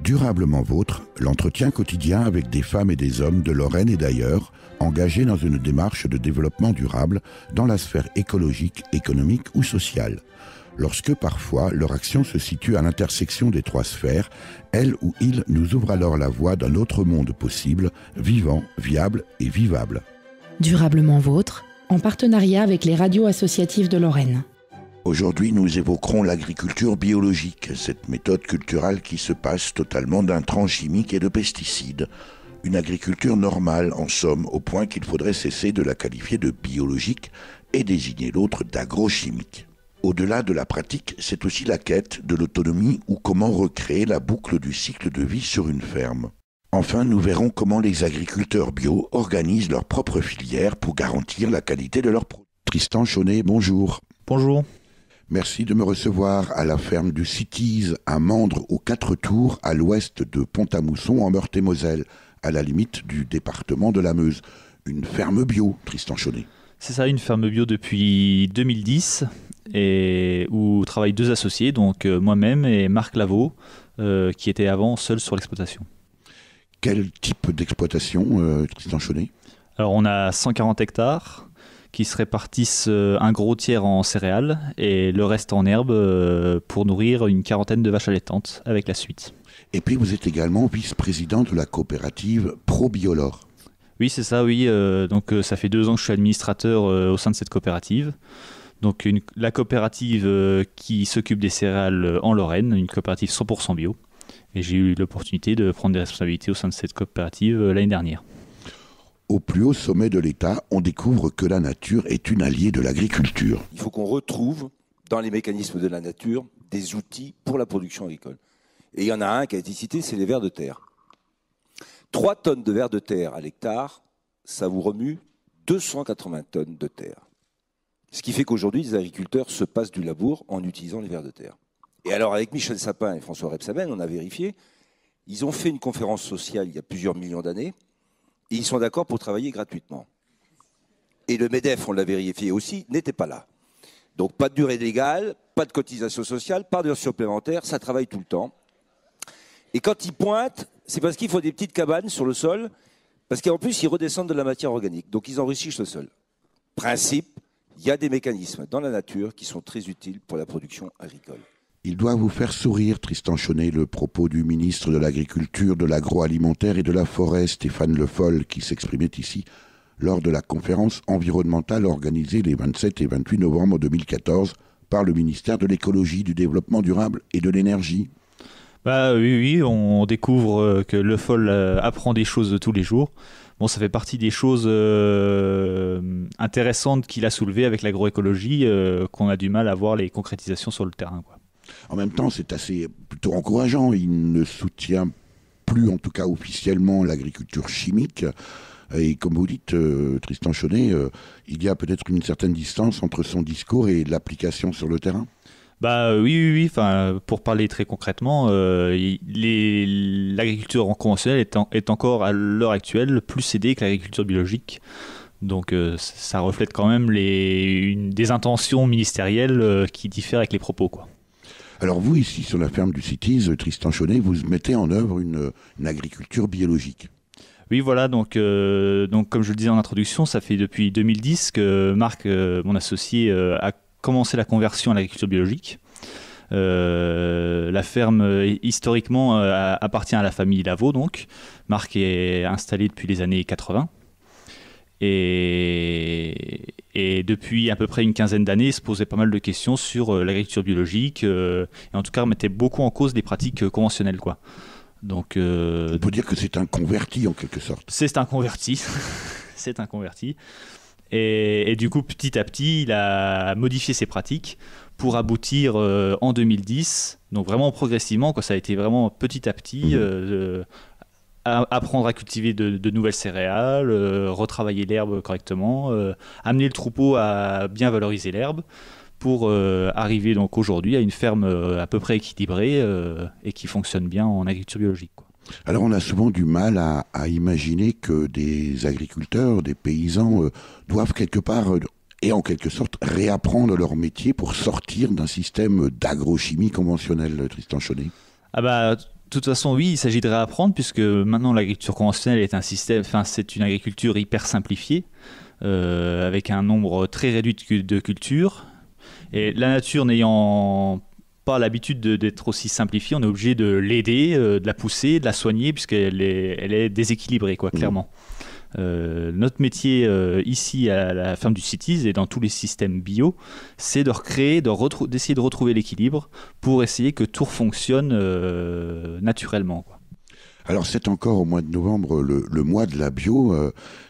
Durablement Vôtre, l'entretien quotidien avec des femmes et des hommes de Lorraine et d'ailleurs, engagés dans une démarche de développement durable dans la sphère écologique, économique ou sociale. Lorsque parfois leur action se situe à l'intersection des trois sphères, elle ou il nous ouvre alors la voie d'un autre monde possible, vivant, viable et vivable. Durablement Vôtre, en partenariat avec les radios associatives de Lorraine. Aujourd'hui, nous évoquerons l'agriculture biologique, cette méthode culturelle qui se passe totalement d'intrants chimiques et de pesticides. Une agriculture normale, en somme, au point qu'il faudrait cesser de la qualifier de biologique et désigner l'autre d'agrochimique. Au-delà de la pratique, c'est aussi la quête de l'autonomie ou comment recréer la boucle du cycle de vie sur une ferme. Enfin, nous verrons comment les agriculteurs bio organisent leur propre filière pour garantir la qualité de leurs produits. Tristan Chaunet, bonjour. Bonjour. Merci de me recevoir à la ferme du Cities à Mandres aux 4 Tours, à l'ouest de Pont-à-Mousson en Meurthe-et-Moselle, à la limite du département de la Meuse. Une ferme bio, Tristan Chaunet. C'est ça, une ferme bio depuis 2010 et où travaillent 2 associés, donc moi-même et Marc Lavaux, qui était avant seul sur l'exploitation. Quel type d'exploitation, Tristan Chaunet ? Alors on a 140 hectares qui se répartissent un gros tiers en céréales et le reste en herbe pour nourrir une 40aine de vaches allaitantes avec la suite. Et puis vous êtes également vice-président de la coopérative ProBiolore. Oui, c'est ça, oui. Donc ça fait 2 ans que je suis administrateur au sein de cette coopérative. Donc la coopérative qui s'occupe des céréales en Lorraine, une coopérative 100% bio. Et j'ai eu l'opportunité de prendre des responsabilités au sein de cette coopérative l'année dernière. Au plus haut sommet de l'État, on découvre que la nature est une alliée de l'agriculture. Il faut qu'on retrouve dans les mécanismes de la nature des outils pour la production agricole. Et il y en a un qui a été cité, c'est les vers de terre. 3 tonnes de vers de terre à l'hectare, ça vous remue 280 tonnes de terre. Ce qui fait qu'aujourd'hui, les agriculteurs se passent du labour en utilisant les vers de terre. Et alors, avec Michel Sapin et François Rebsamen, on a vérifié, ils ont fait une conférence sociale il y a plusieurs millions d'années, et ils sont d'accord pour travailler gratuitement. Et le MEDEF, on l'a vérifié aussi, n'était pas là. Donc pas de durée légale, pas de cotisation sociale, pas d'heures supplémentaires, ça travaille tout le temps. Et quand ils pointent, c'est parce qu'il faut des petites cabanes sur le sol, parce qu'en plus, ils redescendent de la matière organique. Donc ils enrichissent le sol. Principe, il y a des mécanismes dans la nature qui sont très utiles pour la production agricole. Il doit vous faire sourire, Tristan Chaunet, le propos du ministre de l'Agriculture, de l'Agroalimentaire et de la Forêt, Stéphane Le Foll, qui s'exprimait ici lors de la conférence environnementale organisée les 27 et 28 novembre 2014 par le ministère de l'Écologie, du Développement durable et de l'Énergie. Oui, on découvre que Le Foll apprend des choses tous les jours. Bon, ça fait partie des choses intéressantes qu'il a soulevées avec l'agroécologie, qu'on a du mal à voir les concrétisations sur le terrain, quoi. En même temps, c'est plutôt encourageant. Il ne soutient plus, en tout cas officiellement, l'agriculture chimique. Et comme vous dites, Tristan Chaunet, il y a peut-être une certaine distance entre son discours et l'application sur le terrain. Oui. Enfin, pour parler très concrètement, l'agriculture conventionnelle est encore à l'heure actuelle plus aidée que l'agriculture biologique. Donc ça reflète quand même des intentions ministérielles qui diffèrent avec les propos, quoi. Alors vous, ici, sur la ferme du Cities, Tristan Chaunet, vous mettez en œuvre une agriculture biologique. Oui, voilà, donc comme je le disais en introduction, ça fait depuis 2010 que Marc, mon associé, a commencé la conversion à l'agriculture biologique. La ferme, historiquement, appartient à la famille Lavaux, donc. Marc est installé depuis les années 80. Et depuis à peu près une quinzaine d'années, il se posait pas mal de questions sur l'agriculture biologique et en tout cas remettait beaucoup en cause les pratiques conventionnelles, quoi. Donc, on peut dire que c'est un converti en quelque sorte. C'est un converti. C'est un converti. Et du coup, petit à petit, il a modifié ses pratiques pour aboutir en 2010, donc vraiment progressivement, quoi. Ça a été vraiment petit à petit. Apprendre à cultiver de nouvelles céréales, retravailler l'herbe correctement, amener le troupeau à bien valoriser l'herbe pour arriver donc aujourd'hui à une ferme à peu près équilibrée et qui fonctionne bien en agriculture biologique, quoi. Alors on a souvent du mal à imaginer que des agriculteurs, des paysans doivent quelque part et en quelque sorte réapprendre leur métier pour sortir d'un système d'agrochimie conventionnelle, Tristan Chaunet. toute façon, oui, il s'agit de réapprendre, puisque maintenant l'agriculture conventionnelle est un système, c'est une agriculture hyper simplifiée, avec un nombre très réduit de cultures. Et la nature n'ayant pas l'habitude d'être aussi simplifiée, on est obligé de l'aider, de la pousser, de la soigner, puisqu'elle est déséquilibrée, quoi, clairement. Notre métier ici à la ferme du Cities et dans tous les systèmes bio, c'est de recréer, d'essayer de retrouver l'équilibre pour essayer que tout fonctionne naturellement, quoi. Alors c'est encore au mois de novembre le mois de la bio.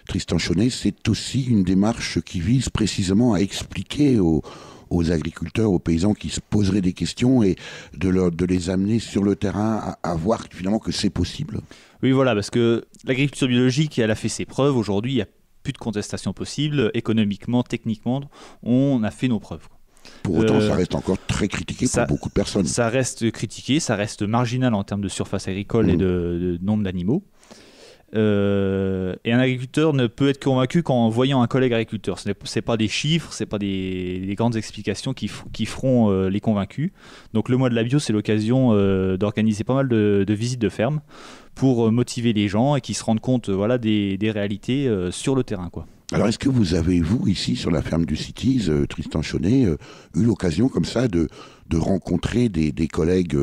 Tristan Chaunet, c'est aussi une démarche qui vise précisément à expliquer aux agriculteurs, aux paysans qui se poseraient des questions et de les amener sur le terrain à voir finalement que c'est possible. Oui, voilà, parce que l'agriculture biologique, elle a fait ses preuves. Aujourd'hui, il n'y a plus de contestation possible. Économiquement, techniquement, on a fait nos preuves. Pour autant, ça reste encore très critiqué pour beaucoup de personnes. Ça reste critiqué, ça reste marginal en termes de surface agricole et de nombre d'animaux. Et un agriculteur ne peut être convaincu qu'en voyant un collègue agriculteur. Ce n'est pas des chiffres, ce n'est pas des grandes explications qui feront les convaincus. Donc le mois de la bio, c'est l'occasion d'organiser pas mal de visites de ferme pour motiver les gens et qu'ils se rendent compte des réalités sur le terrain, quoi. Alors, est-ce que vous avez, vous, ici, sur la ferme du Cities, Tristan Chaunet, eu l'occasion comme ça de rencontrer des collègues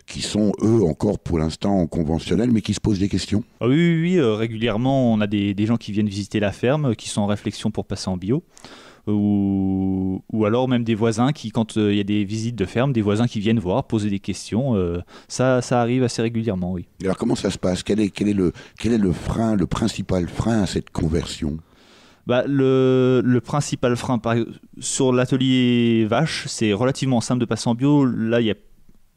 qui sont, eux, encore pour l'instant conventionnels, mais qui se posent des questions ? Ah oui, régulièrement, on a des gens qui viennent visiter la ferme, qui sont en réflexion pour passer en bio. Ou alors même des voisins qui, quand il y a des visites de ferme, des voisins qui viennent voir, poser des questions. Ça arrive assez régulièrement, oui. Alors comment ça se passe ? Quel est le frein, le principal frein à cette conversion ? Le principal frein, sur l'atelier vache, c'est relativement simple de passer en bio. Là, il n'y a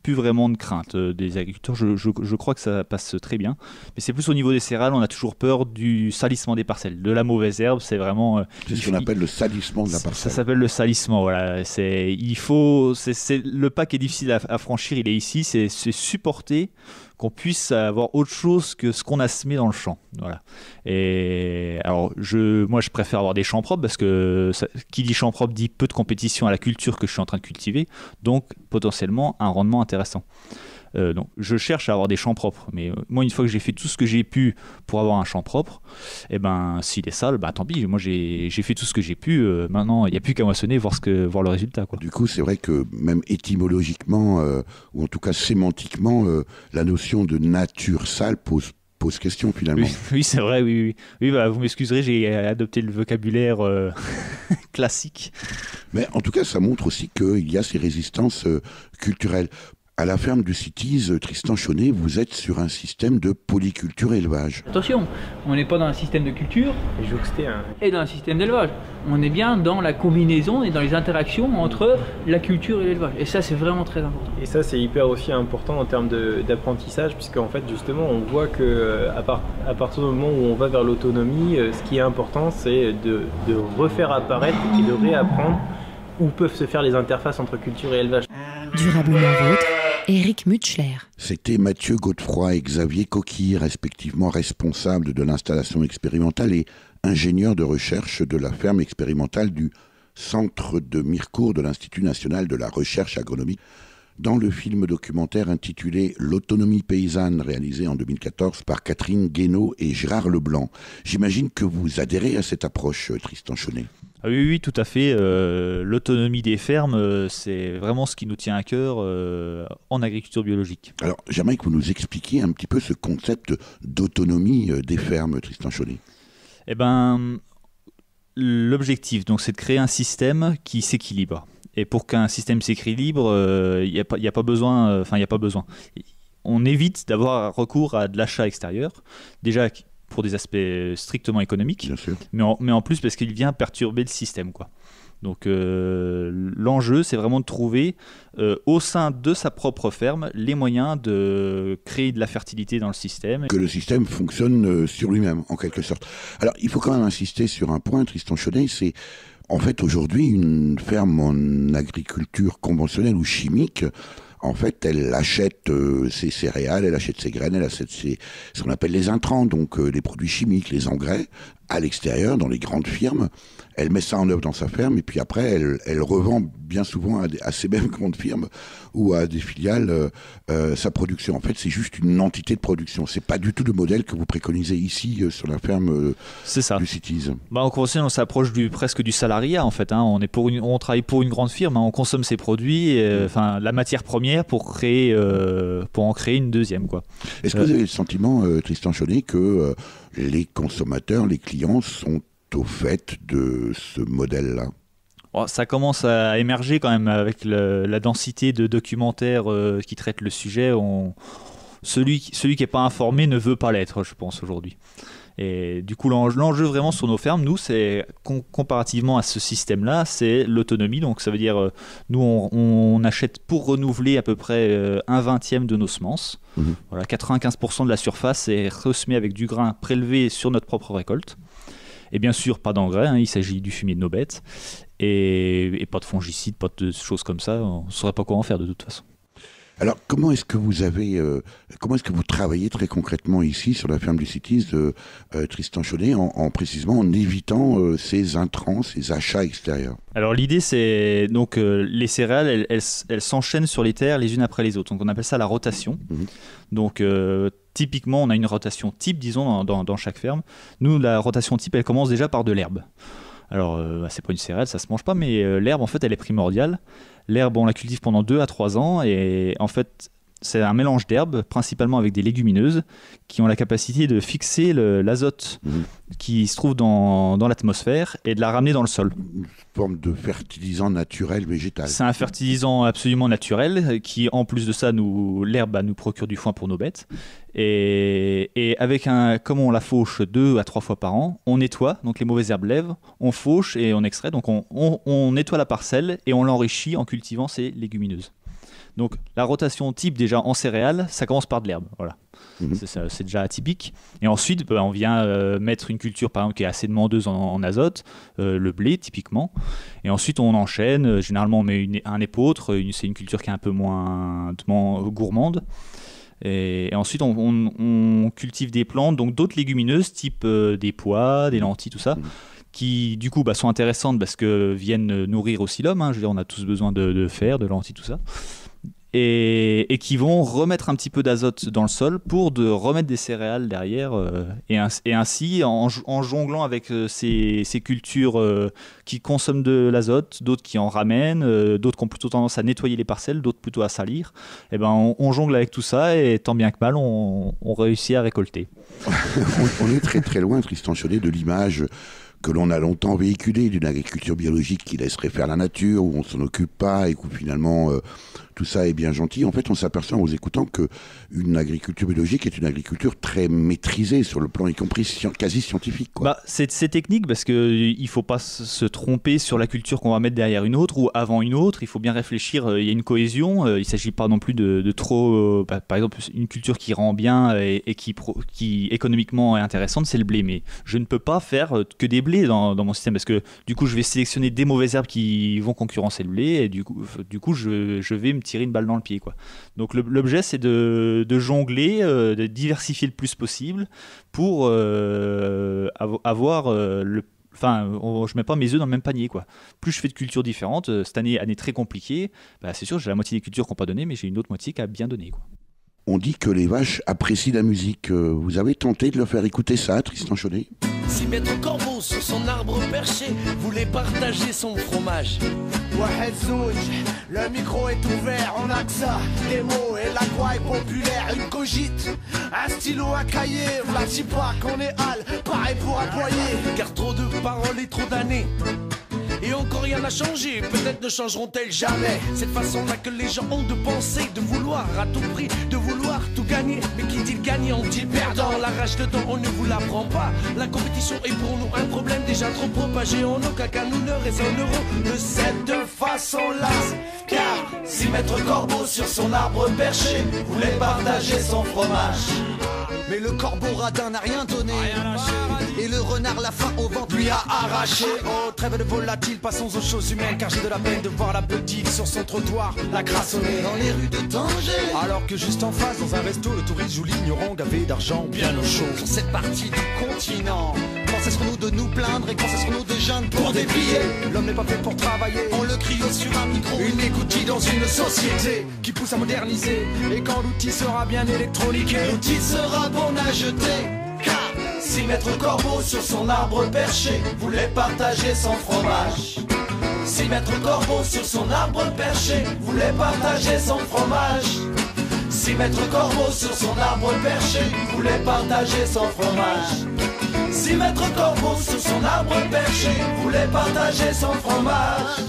plus vraiment de crainte des agriculteurs. Je crois que ça passe très bien. Mais c'est plus au niveau des céréales, on a toujours peur du salissement des parcelles. De la mauvaise herbe, c'est vraiment... c'est ce qu'on appelle le salissement de la parcelle. Ça s'appelle le salissement, voilà. Le pas qui est difficile à franchir, il est ici, c'est supporter qu'on puisse avoir autre chose que ce qu'on a semé dans le champ. Voilà. Et alors, moi, je préfère avoir des champs propres parce que qui dit champ propre dit peu de compétition à la culture que je suis en train de cultiver, donc potentiellement un rendement intéressant. Donc, je cherche à avoir des champs propres, mais moi, une fois que j'ai fait tout ce que j'ai pu pour avoir un champ propre, s'il est sale, tant pis. Moi, j'ai fait tout ce que j'ai pu. Maintenant, il n'y a plus qu'à moissonner, voir le résultat, quoi. Du coup, c'est vrai que même étymologiquement, ou en tout cas sémantiquement, la notion de nature sale pose question finalement. Oui, c'est vrai, oui. Vous m'excuserez, j'ai adopté le vocabulaire classique. Mais en tout cas, ça montre aussi qu'il y a ces résistances culturelles. À la ferme du Cities, Tristan Chaunet, vous êtes sur un système de polyculture élevage. Attention, on n'est pas dans un système de culture et dans un système d'élevage. On est bien dans la combinaison et dans les interactions entre la culture et l'élevage. Et ça, c'est vraiment très important. Et ça, c'est hyper aussi important en termes d'apprentissage, puisqu'en fait, justement, on voit qu'à partir du moment où on va vers l'autonomie, ce qui est important, c'est de refaire apparaître et de réapprendre où peuvent se faire les interfaces entre culture et élevage. Durablement vôtre, Éric Mutschler. C'était Mathieu Godefroy et Xavier Coquille, respectivement responsables de l'installation expérimentale et ingénieurs de recherche de la ferme expérimentale du Centre de Mirecourt de l'Institut national de la recherche agronomique, dans le film documentaire intitulé « L'autonomie paysanne » réalisé en 2014 par Catherine Guénaud et Gérard Leblanc. J'imagine que vous adhérez à cette approche, Tristan Chaunet. Ah oui, tout à fait. L'autonomie des fermes, c'est vraiment ce qui nous tient à cœur en agriculture biologique. Alors, j'aimerais que vous nous expliquiez un petit peu ce concept d'autonomie des fermes, Tristan Chaunet. L'objectif, donc, c'est de créer un système qui s'équilibre. Et pour qu'un système s'équilibre, il n'y a pas besoin. On évite d'avoir recours à de l'achat extérieur. Déjà, pour des aspects strictement économiques, mais en plus parce qu'il vient perturber le système, quoi. Donc l'enjeu, c'est vraiment de trouver au sein de sa propre ferme les moyens de créer de la fertilité dans le système. Que le système fonctionne sur lui-même, en quelque sorte. Alors, il faut quand même insister sur un point, Tristan Chaunet, c'est en fait aujourd'hui une ferme en agriculture conventionnelle ou chimique. En fait, elle achète ses céréales, elle achète ses graines, elle achète ce qu'on appelle les intrants, donc les produits chimiques, les engrais, à l'extérieur, dans les grandes firmes. Elle met ça en œuvre dans sa ferme et puis après, elle revend bien souvent à ces mêmes grandes firmes ou à des filiales sa production. En fait, c'est juste une entité de production. C'est pas du tout le modèle que vous préconisez ici sur la ferme du Cities. Au Conseil, on s'approche presque du salariat en fait. Hein. On travaille pour une grande firme, hein. On consomme ses produits, la matière première pour en créer une deuxième, quoi. Est-ce que vous avez le sentiment, Tristan Chaudet, que les consommateurs, les clients sont au fait de ce modèle-là? Ça commence à émerger quand même avec la densité de documentaires qui traitent le sujet. Celui qui n'est pas informé ne veut pas l'être, je pense, aujourd'hui. Et du coup, l'enjeu vraiment sur nos fermes, nous, c'est comparativement à ce système-là, c'est l'autonomie. Donc ça veut dire, nous, on achète pour renouveler à peu près 1/20 de nos semences. Voilà, 95% de la surface est ressemée avec du grain prélevé sur notre propre récolte. Et bien sûr, pas d'engrais, hein, il s'agit du fumier de nos bêtes. Et pas de fongicides, pas de choses comme ça. On ne saurait pas quoi en faire de toute façon. Alors, comment est-ce que vous travaillez très concrètement ici sur la ferme du Cities, Tristan Chaudet, précisément en évitant ces intrants, ces achats extérieurs? Alors l'idée, c'est donc les céréales, elles s'enchaînent sur les terres les unes après les autres. Donc on appelle ça la rotation. Donc typiquement, on a une rotation type, disons, dans chaque ferme. Nous, la rotation type, elle commence déjà par de l'herbe. Alors, c'est pas une céréale, ça se mange pas, mais l'herbe, en fait, elle est primordiale. L'herbe, on la cultive pendant 2 à 3 ans, et en fait, c'est un mélange d'herbes, principalement avec des légumineuses, qui ont la capacité de fixer l'azote qui se trouve dans l'atmosphère et de la ramener dans le sol. Une forme de fertilisant naturel végétal. C'est un fertilisant absolument naturel qui, en plus de ça, l'herbe nous procure du foin pour nos bêtes. Et comme on la fauche 2 à 3 fois par an, on nettoie, donc les mauvaises herbes lèvent, on fauche et on extrait, donc on nettoie la parcelle et on l'enrichit en cultivant ces légumineuses. Donc la rotation type déjà en céréales, ça commence par de l'herbe, voilà. C'est déjà atypique. Et ensuite, on vient mettre une culture par exemple qui est assez demandeuse en azote, le blé typiquement. Et ensuite on enchaîne, généralement on met un épeautre, c'est une culture qui est un peu moins gourmande. Et ensuite on cultive des plantes, donc d'autres légumineuses type des pois, des lentilles, tout ça. Qui du coup sont intéressantes parce que viennent nourrir aussi l'homme, hein. Je veux dire, on a tous besoin de fer, de lentilles, tout ça. Et qui vont remettre un petit peu d'azote dans le sol pour remettre des céréales derrière. Et ainsi, en jonglant avec ces cultures qui consomment de l'azote, d'autres qui en ramènent, d'autres qui ont plutôt tendance à nettoyer les parcelles, d'autres plutôt à salir, et on jongle avec tout ça et tant bien que mal, on réussit à récolter. On est très très loin, Tristan Chaudet, de l'image que l'on a longtemps véhiculée d'une agriculture biologique qui laisserait faire la nature, où on ne s'en occupe pas et où finalement tout ça est bien gentil. En fait, on s'aperçoit en vous écoutant qu'une agriculture biologique est une agriculture très maîtrisée sur le plan y compris quasi scientifique, quoi. C'est technique parce qu'il ne faut pas se tromper sur la culture qu'on va mettre derrière une autre ou avant une autre. Il faut bien réfléchir, il y a une cohésion. Il ne s'agit pas non plus de trop... par exemple, une culture qui rend bien et qui économiquement est intéressante, c'est le blé. Mais je ne peux pas faire que des blés dans mon système parce que du coup, je vais sélectionner des mauvaises herbes qui vont concurrencer le blé et du coup je vais me tirer une balle dans le pied, quoi. Donc l'objet, c'est de jongler, de diversifier le plus possible pour avoir je mets pas mes œufs dans le même panier, quoi. Plus je fais de cultures différentes, cette année très compliquée, c'est sûr, j'ai la moitié des cultures qui n'ont pas donné, mais j'ai une autre moitié qui a bien donné, quoi. On dit que les vaches apprécient la musique. Vous avez tenté de leur faire écouter ça, Tristan Chaudet? Si mettre un corbeau sur son arbre perché voulait partager son fromage. Wahed Zouj, le micro est ouvert, on a que ça, des mots et la quoi est populaire, une cogite, un stylo, un cahier, v'là si pas qu'on est hal, pareil pour employer, car trop de paroles et trop d'années. Et encore rien n'a changé, peut-être ne changeront-elles jamais. Cette façon-là que les gens ont de penser, de vouloir à tout prix, de vouloir tout gagner. Mais qui dit le gagnant dit perdant, la rage dedans on ne vous l'apprend pas. La compétition est pour nous un problème déjà trop propagé. En aucun cas nous ne raisonnerons de cette façon-là. Car si Maître Corbeau sur son arbre perché voulait partager son fromage, mais le corbeau radin n'a rien donné, et le renard la faim au ventre lui a arraché. Oh, trêve de volatile, passons aux choses humaines, car j'ai de la peine de voir la petite sur son trottoir, la crassonner dans les rues de danger. Alors que juste en face, dans un resto, le touriste joue l'ignorant gavé d'argent bien au chaud. Sur cette partie du continent, quand cesserons-nous de nous plaindre et quand cesserons-nous de geindre pour des billets? L'homme n'est pas fait pour travailler, on le crie sur un micro. Une écoutille dans une société qui pousse à moderniser. Et quand l'outil sera bien électroniqué, l'outil sera bon à jeter. Car si Maître Corbeau sur son arbre perché voulait partager son fromage, si Maître Corbeau sur son arbre perché voulait partager son fromage, si Maître Corbeau sur son arbre perché voulait partager son fromage, si Maître Corbeau sur son arbre perché voulait partager son fromage.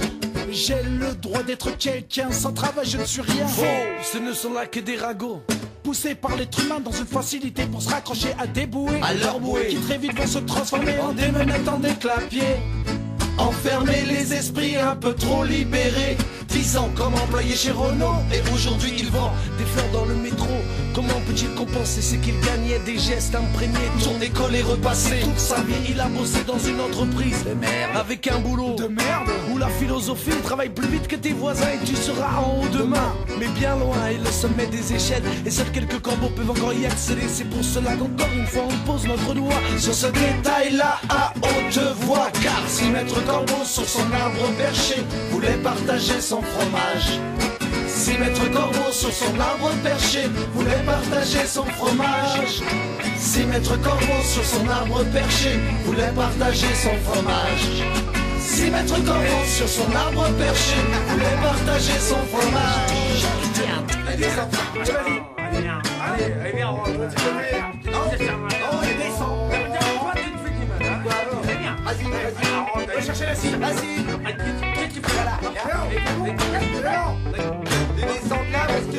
J'ai le droit d'être quelqu'un, sans travail je ne suis rien. Faux, ce ne sont là que des ragots, poussés par l'être humain dans une facilité pour se raccrocher à des bouées, à leurs bouées, qui très vite vont se transformer en des menettes, en des clapiers. Enfermer les esprits un peu trop libérés. 10 ans comme employé chez Renault, et aujourd'hui il vend des fleurs dans le métro. Comment peut-il compenser ce qu'il gagnait des gestes imprégnés de son école et repassé? Toute sa vie il a bossé dans une entreprise de merde, avec un boulot de merde, où la philosophie travaille plus vite que tes voisins et tu seras en haut demain. Mais bien loin est le sommet des échelles, et seuls quelques corbeaux peuvent encore y accéder. C'est pour cela qu'encore une fois on pose notre doigt sur ce détail là à haute voix. Car si Maître Corbeau sur son arbre perché voulait partager son fromage, si Maître Corbeau sur son arbre perché voulait partager son fromage, si Maître Corbeau sur son arbre perché voulait partager son fromage, si Maître Corbeau sur son arbre perché voulait partager son fromage. Allez, viens, on va vas-y, chercher la cible, vas-y. Qu'est-ce que tu fais là? Descends là, parce que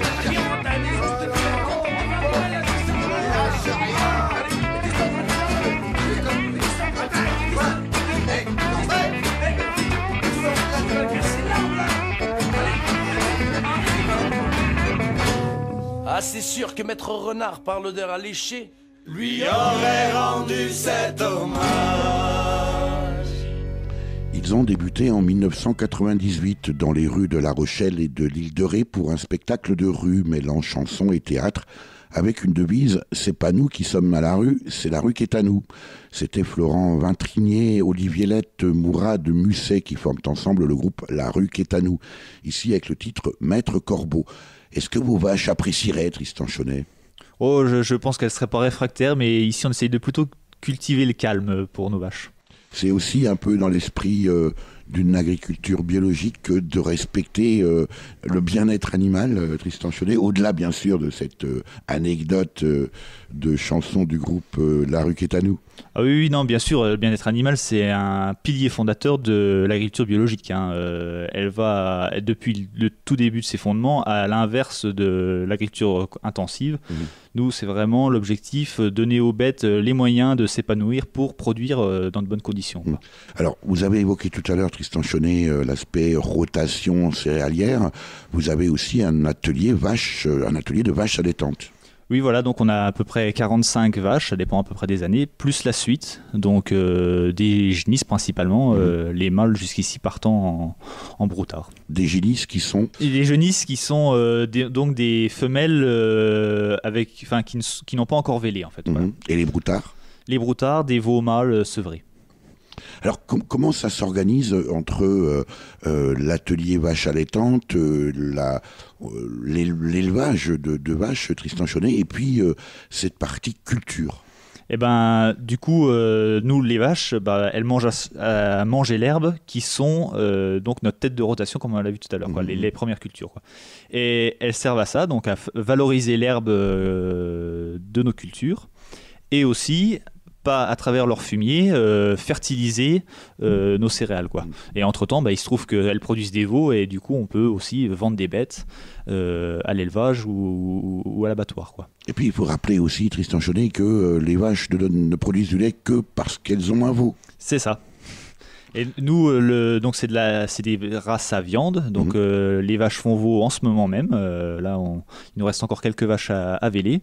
ah, c'est sûr que Maître Renard parle d'heure à lécher lui aurait rendu cet hommage. Ils ont débuté en 1998 dans les rues de La Rochelle et de l'Île de Ré pour un spectacle de rue mêlant chanson et théâtre avec une devise « C'est pas nous qui sommes à la rue, c'est la rue qui est à nous ». C'était Florent Vintrinier, Olivier Lette, Mourad Musset qui forment ensemble le groupe La rue qui est à nous. Ici avec le titre « Maître Corbeau ». Est-ce que vos vaches apprécieraient, Tristan Chaunet? Oh, je pense qu'elles ne seraient pas réfractaires, mais ici on essaye de plutôt cultiver le calme pour nos vaches. C'est aussi un peu dans l'esprit d'une agriculture biologique que de respecter le bien-être animal, Tristan Chaunet, au-delà bien sûr de cette anecdote de chanson du groupe La rue qui est à nous. Ah oui, non, bien sûr, le bien-être animal, c'est un pilier fondateur de l'agriculture biologique. Elle va, depuis le tout début de ses fondements, à l'inverse de l'agriculture intensive. Nous, c'est vraiment l'objectif, donner aux bêtes les moyens de s'épanouir pour produire dans de bonnes conditions. Alors, vous avez évoqué tout à l'heure, Tristan Chaunet, l'aspect rotation céréalière. Vous avez aussi un atelier de vaches allaitantes. Oui, voilà, donc on a à peu près 45 vaches, ça dépend à peu près des années, plus la suite, donc des génisses principalement, les mâles jusqu'ici partant en broutard. Des génisses qui sont des génisses qui sont donc des femelles qui n'ont pas encore vélé en fait. Voilà. Et les broutards? Les broutards, des veaux mâles sevrés. Alors, comment ça s'organise entre l'atelier vache allaitante, l'élevage de vaches, Tristan Chaunet, et puis cette partie culture? Eh ben, du coup, nous, les vaches, elles mangent à manger l'herbe, qui sont donc notre tête de rotation, comme on l'a vu tout à l'heure, les premières cultures, quoi. Et elles servent à ça, donc à valoriser l'herbe de nos cultures, et aussi à travers leur fumier, fertiliser nos céréales, quoi. Et entre-temps, il se trouve qu'elles produisent des veaux et du coup, on peut aussi vendre des bêtes à l'élevage ou à l'abattoir, quoi. Et puis, il faut rappeler aussi, Tristan Chaunet, que les vaches ne produisent du lait que parce qu'elles ont un veau. C'est ça. Et nous, donc c'est des races à viande. Donc les vaches font veau en ce moment même. Là, il nous reste encore quelques vaches à véler.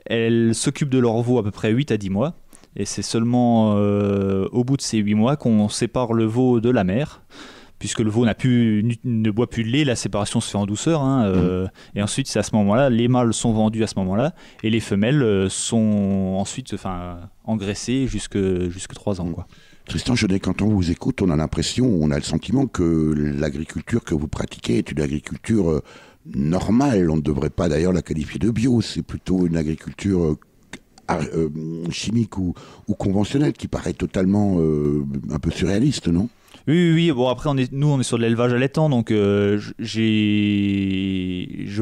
Elles s'occupent de leur veau à peu près 8 à 10 mois. Et c'est seulement au bout de ces 8 mois qu'on sépare le veau de la mère puisque le veau ne boit plus de lait, la séparation se fait en douceur, hein, et ensuite c'est à ce moment-là, les mâles sont vendus à ce moment-là, et les femelles sont ensuite engraissées jusque 3 ans, quoi. Tristan Jeunet, quand on vous écoute, on a le sentiment que l'agriculture que vous pratiquez est une agriculture normale. On ne devrait pas d'ailleurs la qualifier de bio, c'est plutôt une agriculture chimique ou conventionnelle qui paraît totalement un peu surréaliste, non ? Oui. Bon, après, on est sur de l'élevage allaitant, donc je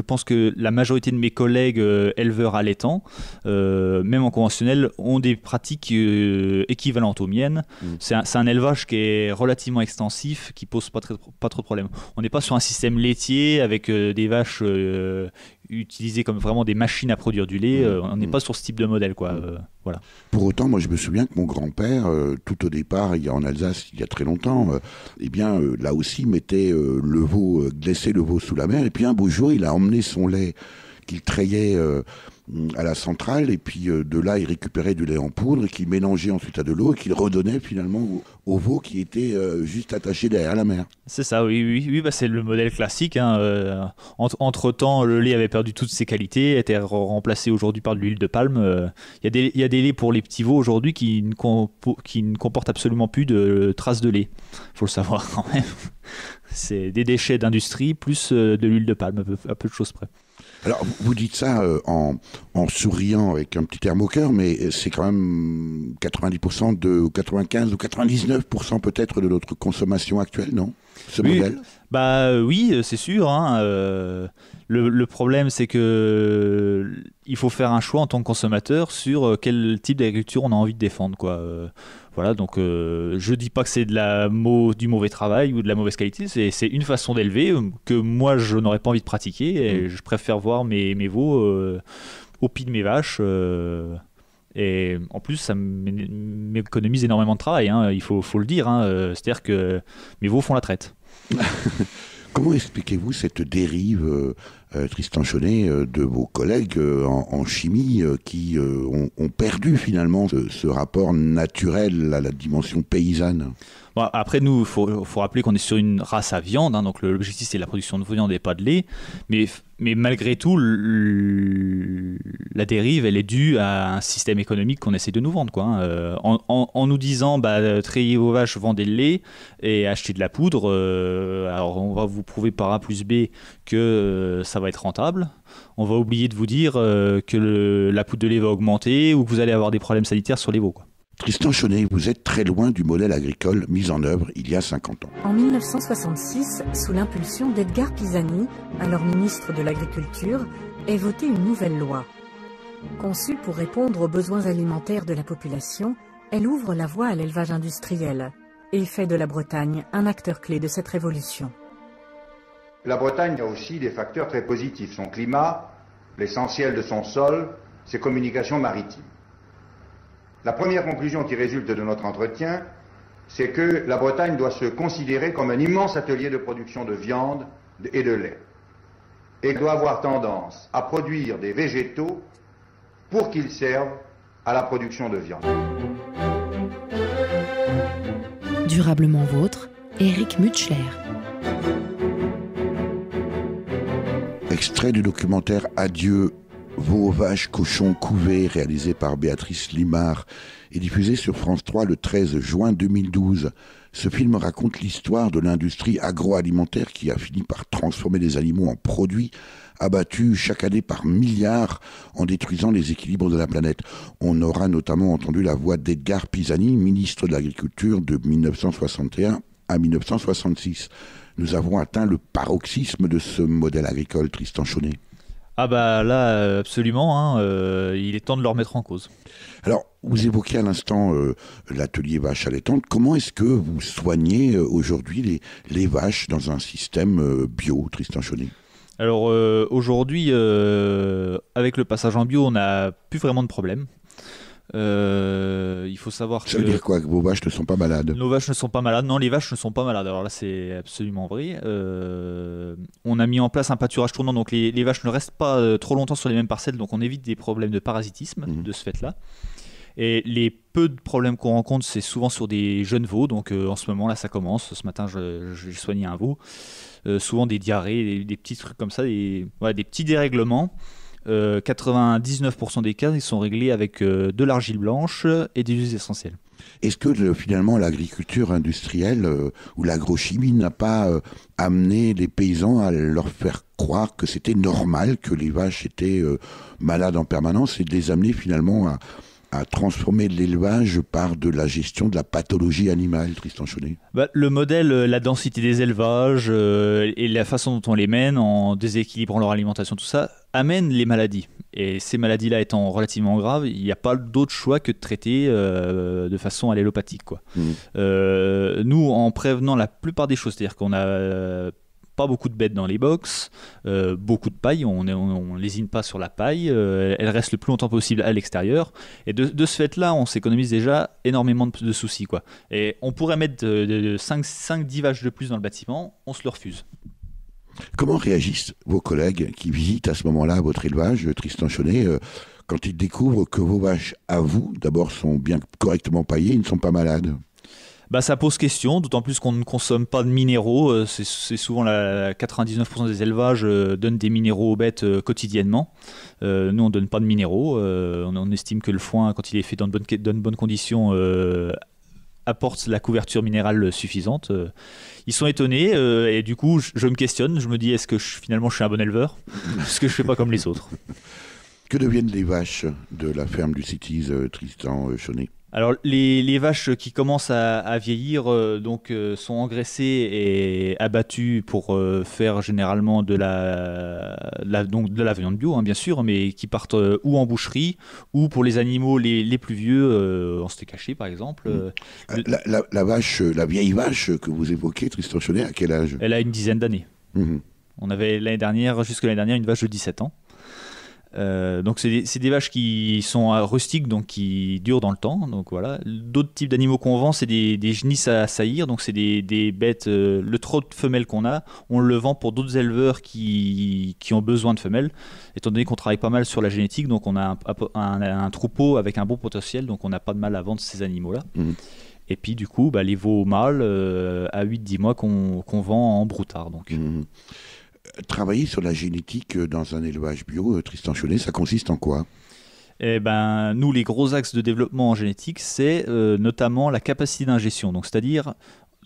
pense que la majorité de mes collègues éleveurs allaitants, même en conventionnel, ont des pratiques équivalentes aux miennes. C'est un élevage qui est relativement extensif, qui pose pas trop de problèmes. On n'est pas sur un système laitier avec des vaches utilisées comme vraiment des machines à produire du lait. On n'est pas sur ce type de modèle, quoi. Voilà. Pour autant, moi je me souviens que mon grand-père, tout au départ, en Alsace, il y a très longtemps, là aussi mettait le veau, glissait le veau sous la mer, et puis un beau jour, il a emmené son lait qu'il trayait à la centrale, et puis de là, il récupérait du lait en poudre, et qu'il mélangeait ensuite à de l'eau, et qu'il redonnait finalement au veau qui était juste attaché derrière la mer. C'est ça, oui, c'est le modèle classique, hein. Entre-temps, le lait avait perdu toutes ses qualités, était remplacé aujourd'hui par de l'huile de palme. Il y a des laits pour les petits veaux aujourd'hui qui ne comportent absolument plus de traces de lait. Il faut le savoir quand même. C'est des déchets d'industrie plus de l'huile de palme, à peu de choses près. Alors, vous dites ça en souriant avec un petit air moqueur, mais c'est quand même 90% 95 ou 99% peut-être de notre consommation actuelle, non ? Ce modèle ? Oui, c'est sûr, hein. Le problème, c'est que il faut faire un choix en tant que consommateur sur quel type d'agriculture on a envie de défendre, quoi. Voilà, donc je dis pas que c'est du mauvais travail ou de la mauvaise qualité, c'est une façon d'élever que moi je n'aurais pas envie de pratiquer, et je préfère voir mes veaux au pied de mes vaches, et en plus ça m'économise énormément de travail, hein, il faut le dire, hein, c'est-à-dire que mes veaux font la traite. Comment expliquez-vous cette dérive, Tristan Jeunet, de vos collègues en chimie qui ont perdu finalement ce rapport naturel à la dimension paysanne ? Bon, après, nous, il faut rappeler qu'on est sur une race à viande, hein, donc l'objectif c'est la production de viande et pas de lait, mais malgré tout, la dérive, elle est due à un système économique qu'on essaie de nous vendre, quoi, hein. En nous disant, trayez vos vaches, vendez le lait et achetez de la poudre, alors on va vous prouver par A plus B que ça va être rentable. On va oublier de vous dire que la poudre de lait va augmenter ou que vous allez avoir des problèmes sanitaires sur les veaux, quoi. Tristan Jeunet, vous êtes très loin du modèle agricole mis en œuvre il y a 50 ans. En 1966, sous l'impulsion d'Edgar Pisani, alors ministre de l'Agriculture, est votée une nouvelle loi. Conçue pour répondre aux besoins alimentaires de la population, elle ouvre la voie à l'élevage industriel et fait de la Bretagne un acteur clé de cette révolution. La Bretagne a aussi des facteurs très positifs. Son climat, l'essentiel de son sol, ses communications maritimes. La première conclusion qui résulte de notre entretien, c'est que la Bretagne doit se considérer comme un immense atelier de production de viande et de lait, et doit avoir tendance à produire des végétaux pour qu'ils servent à la production de viande. Durablement vôtre, Éric Mutschler. Extrait du documentaire Adieu, veaux, vaches, cochons, couvées, réalisé par Béatrice Limard et diffusé sur France 3 le 13 juin 2012. Ce film raconte l'histoire de l'industrie agroalimentaire qui a fini par transformer les animaux en produits abattus chaque année par milliards en détruisant les équilibres de la planète. On aura notamment entendu la voix d'Edgar Pisani, ministre de l'Agriculture de 1961 à 1966. Nous avons atteint le paroxysme de ce modèle agricole, Tristan Jeunet. Ah là, absolument, hein, il est temps de le remettre en cause. Alors, vous évoquiez à l'instant l'atelier vache allaitante. Comment est-ce que vous soignez aujourd'hui les vaches dans un système bio, Tristan Jeunet ? Alors aujourd'hui, avec le passage en bio, on n'a plus vraiment de problème. Il faut savoir que... Ça veut dire quoi, que vos vaches ne sont pas malades ? Nos vaches ne sont pas malades. Non, les vaches ne sont pas malades. Alors là, c'est absolument vrai. On a mis en place un pâturage tournant, donc les vaches ne restent pas trop longtemps sur les mêmes parcelles, donc on évite des problèmes de parasitisme de ce fait-là. Et les peu de problèmes qu'on rencontre, c'est souvent sur des jeunes veaux. Donc en ce moment, là, ça commence. Ce matin, j'ai soigné un veau. Souvent des diarrhées, des petits trucs comme ça, des petits dérèglements. 99% des cas, ils sont réglés avec de l'argile blanche et des huiles essentielles. Est-ce que finalement l'agriculture industrielle ou l'agrochimie n'a pas amené les paysans à leur faire croire que c'était normal que les vaches étaient malades en permanence et de les amener finalement à transformer l'élevage par de la gestion de la pathologie animale, Tristan Chaunet? Le modèle, la densité des élevages et la façon dont on les mène en déséquilibrant leur alimentation, tout ça, amène les maladies. Et ces maladies-là étant relativement graves, il n'y a pas d'autre choix que de traiter de façon allélopathique, quoi. Nous, en prévenant la plupart des choses, c'est-à-dire qu'on a pas beaucoup de bêtes dans les box, beaucoup de paille, on lésine pas sur la paille, elle reste le plus longtemps possible à l'extérieur, et de ce fait-là, on s'économise déjà énormément de soucis, quoi. Et on pourrait mettre 5-10 vaches de plus dans le bâtiment, on se le refuse. Comment réagissent vos collègues qui visitent à ce moment-là votre élevage, Tristan Chaunet, quand ils découvrent que vos vaches, à vous, d'abord, sont bien correctement paillées et ne sont pas malades? Ça pose question, d'autant plus qu'on ne consomme pas de minéraux. C'est souvent 99% des élevages donnent des minéraux aux bêtes quotidiennement. Nous, on ne donne pas de minéraux. On estime que le foin, quand il est fait dans de bonnes conditions, apporte la couverture minérale suffisante. Ils sont étonnés et du coup, je me questionne. Je me dis, est-ce que finalement je suis un bon éleveur? Est-ce que je ne fais pas comme les autres? Que deviennent les vaches de la ferme du Cities, Tristan Chaunet? Alors les vaches qui commencent à vieillir sont engraissées et abattues pour faire généralement de la viande bio, hein, bien sûr, mais qui partent ou en boucherie ou pour les animaux les plus vieux en steak haché par exemple. La vieille vache que vous évoquez, Tristan Chaunet, à quel âge? Elle a une dizaine d'années. On avait jusque l'année dernière une vache de 17 ans. Donc c'est des vaches qui sont rustiques, donc qui durent dans le temps. Donc voilà. D'autres types d'animaux qu'on vend, c'est des genisses à saillir. Donc c'est des bêtes. Le trop de femelles qu'on a, on le vend pour d'autres éleveurs qui ont besoin de femelles. Étant donné qu'on travaille pas mal sur la génétique, donc on a un troupeau avec un bon potentiel, donc on n'a pas de mal à vendre ces animaux-là. Et puis du coup, les veaux mâles à 8-10 mois qu'on vend en broutard. Donc. Travailler sur la génétique dans un élevage bio, Tristan Chaunet, ça consiste en quoi? Nous, les gros axes de développement en génétique, c'est notamment la capacité d'ingestion. Donc, c'est-à-dire,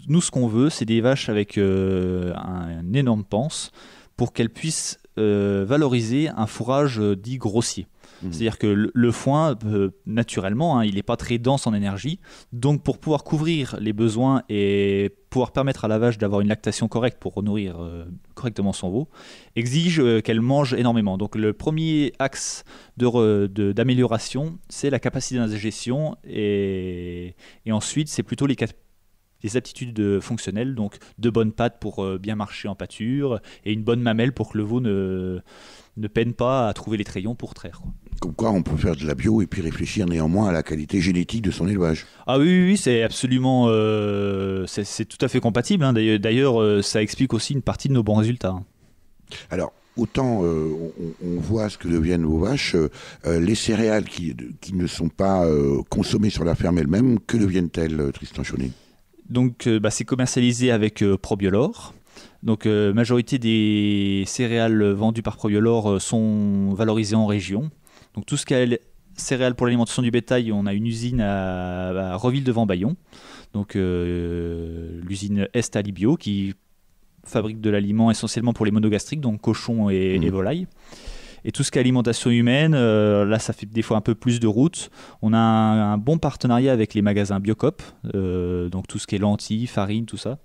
nous, ce qu'on veut, c'est des vaches avec un énorme panse pour qu'elles puissent valoriser un fourrage dit grossier. C'est-à-dire que le foin, naturellement, il n'est pas très dense en énergie. Donc, pour pouvoir couvrir les besoins et pouvoir permettre à la vache d'avoir une lactation correcte pour nourrir correctement son veau, exige qu'elle mange énormément. Donc, le premier axe d'amélioration, c'est la capacité d'ingestion. Et ensuite, c'est plutôt les aptitudes fonctionnelles, donc de bonnes pattes pour bien marcher en pâture et une bonne mamelle pour que le veau ne peine pas à trouver les trayons pour traire, quoi. Comme quoi on peut faire de la bio et puis réfléchir néanmoins à la qualité génétique de son élevage. Ah oui, c'est absolument c'est tout à fait compatible, hein. D'ailleurs, ça explique aussi une partie de nos bons résultats. Alors, autant on voit ce que deviennent vos vaches, les céréales qui ne sont pas consommées sur la ferme elle-même, que deviennent-elles, Tristan Chaunet? Donc, c'est commercialisé avec Probiolor. Donc, majorité des céréales vendues par Probiolor sont valorisées en région. Donc, tout ce qui est céréales pour l'alimentation du bétail, on a une usine à Reville-devant-Bayon. Donc, l'usine Est Alibio qui fabrique de l'aliment essentiellement pour les monogastriques, donc cochons et volailles. Et tout ce qui est alimentation humaine, là, ça fait des fois un peu plus de route. On a un bon partenariat avec les magasins Biocoop, donc tout ce qui est lentilles, farine, tout ça.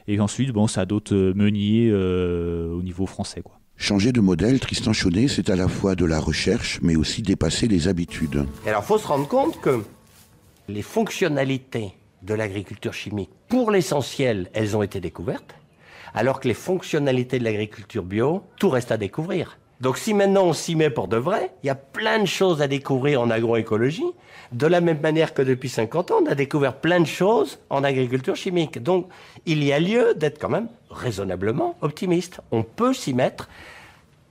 Et ensuite, ça a d'autres meuniers au niveau français, quoi. Changer de modèle, Tristan Chaunet, c'est à la fois de la recherche, mais aussi dépasser les habitudes. Et alors, il faut se rendre compte que les fonctionnalités de l'agriculture chimique, pour l'essentiel, elles ont été découvertes, alors que les fonctionnalités de l'agriculture bio, tout reste à découvrir. Donc si maintenant on s'y met pour de vrai, il y a plein de choses à découvrir en agroécologie, de la même manière que depuis 50 ans, on a découvert plein de choses en agriculture chimique. Donc il y a lieu d'être quand même raisonnablement optimiste. On peut s'y mettre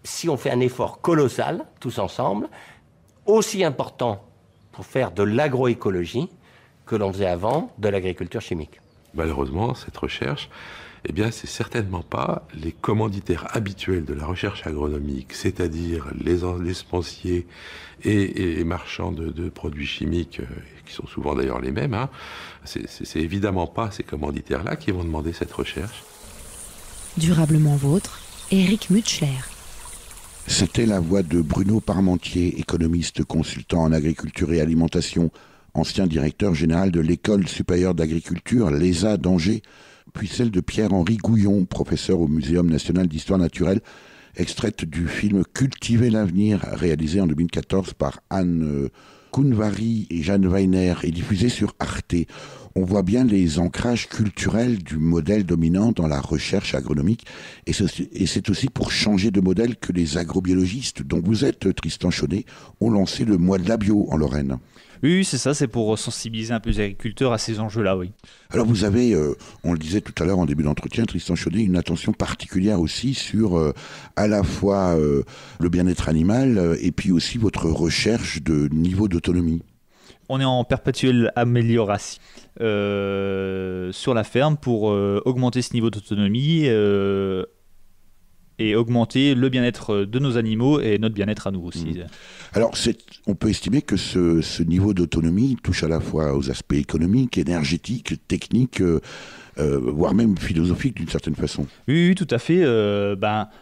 si on fait un effort colossal, tous ensemble, aussi important pour faire de l'agroécologie que l'on faisait avant de l'agriculture chimique. Malheureusement, cette recherche, eh bien, c'est certainement pas les commanditaires habituels de la recherche agronomique, c'est-à-dire les semenciers et les marchands de produits chimiques, qui sont souvent d'ailleurs les mêmes, hein. C'est évidemment pas ces commanditaires-là qui vont demander cette recherche. Durablement vôtre, Éric Mutschler. C'était la voix de Bruno Parmentier, économiste consultant en agriculture et alimentation, ancien directeur général de l'École supérieure d'agriculture, l'ESA d'Angers, puis celle de Pierre-Henri Gouillon, professeur au Muséum national d'histoire naturelle, extraite du film Cultiver l'avenir, réalisé en 2014 par Anne Kounvari et Jeanne Weiner, et diffusé sur Arte. On voit bien les ancrages culturels du modèle dominant dans la recherche agronomique, et c'est aussi pour changer de modèle que les agrobiologistes, dont vous êtes, Tristan Chaudet, ont lancé le mois de la bio en Lorraine. Oui, c'est ça, c'est pour sensibiliser un peu les agriculteurs à ces enjeux-là, oui. Alors vous avez, on le disait tout à l'heure en début d'entretien, Tristan Chaudet, une attention particulière aussi sur à la fois le bien-être animal et puis aussi votre recherche de niveau d'autonomie. On est en perpétuelle amélioration sur la ferme pour augmenter ce niveau d'autonomie et augmenter le bien-être de nos animaux et notre bien-être à nous aussi. Alors, on peut estimer que ce niveau d'autonomie touche à la fois aux aspects économiques, énergétiques, techniques, voire même philosophiques d'une certaine façon. Oui, tout à fait.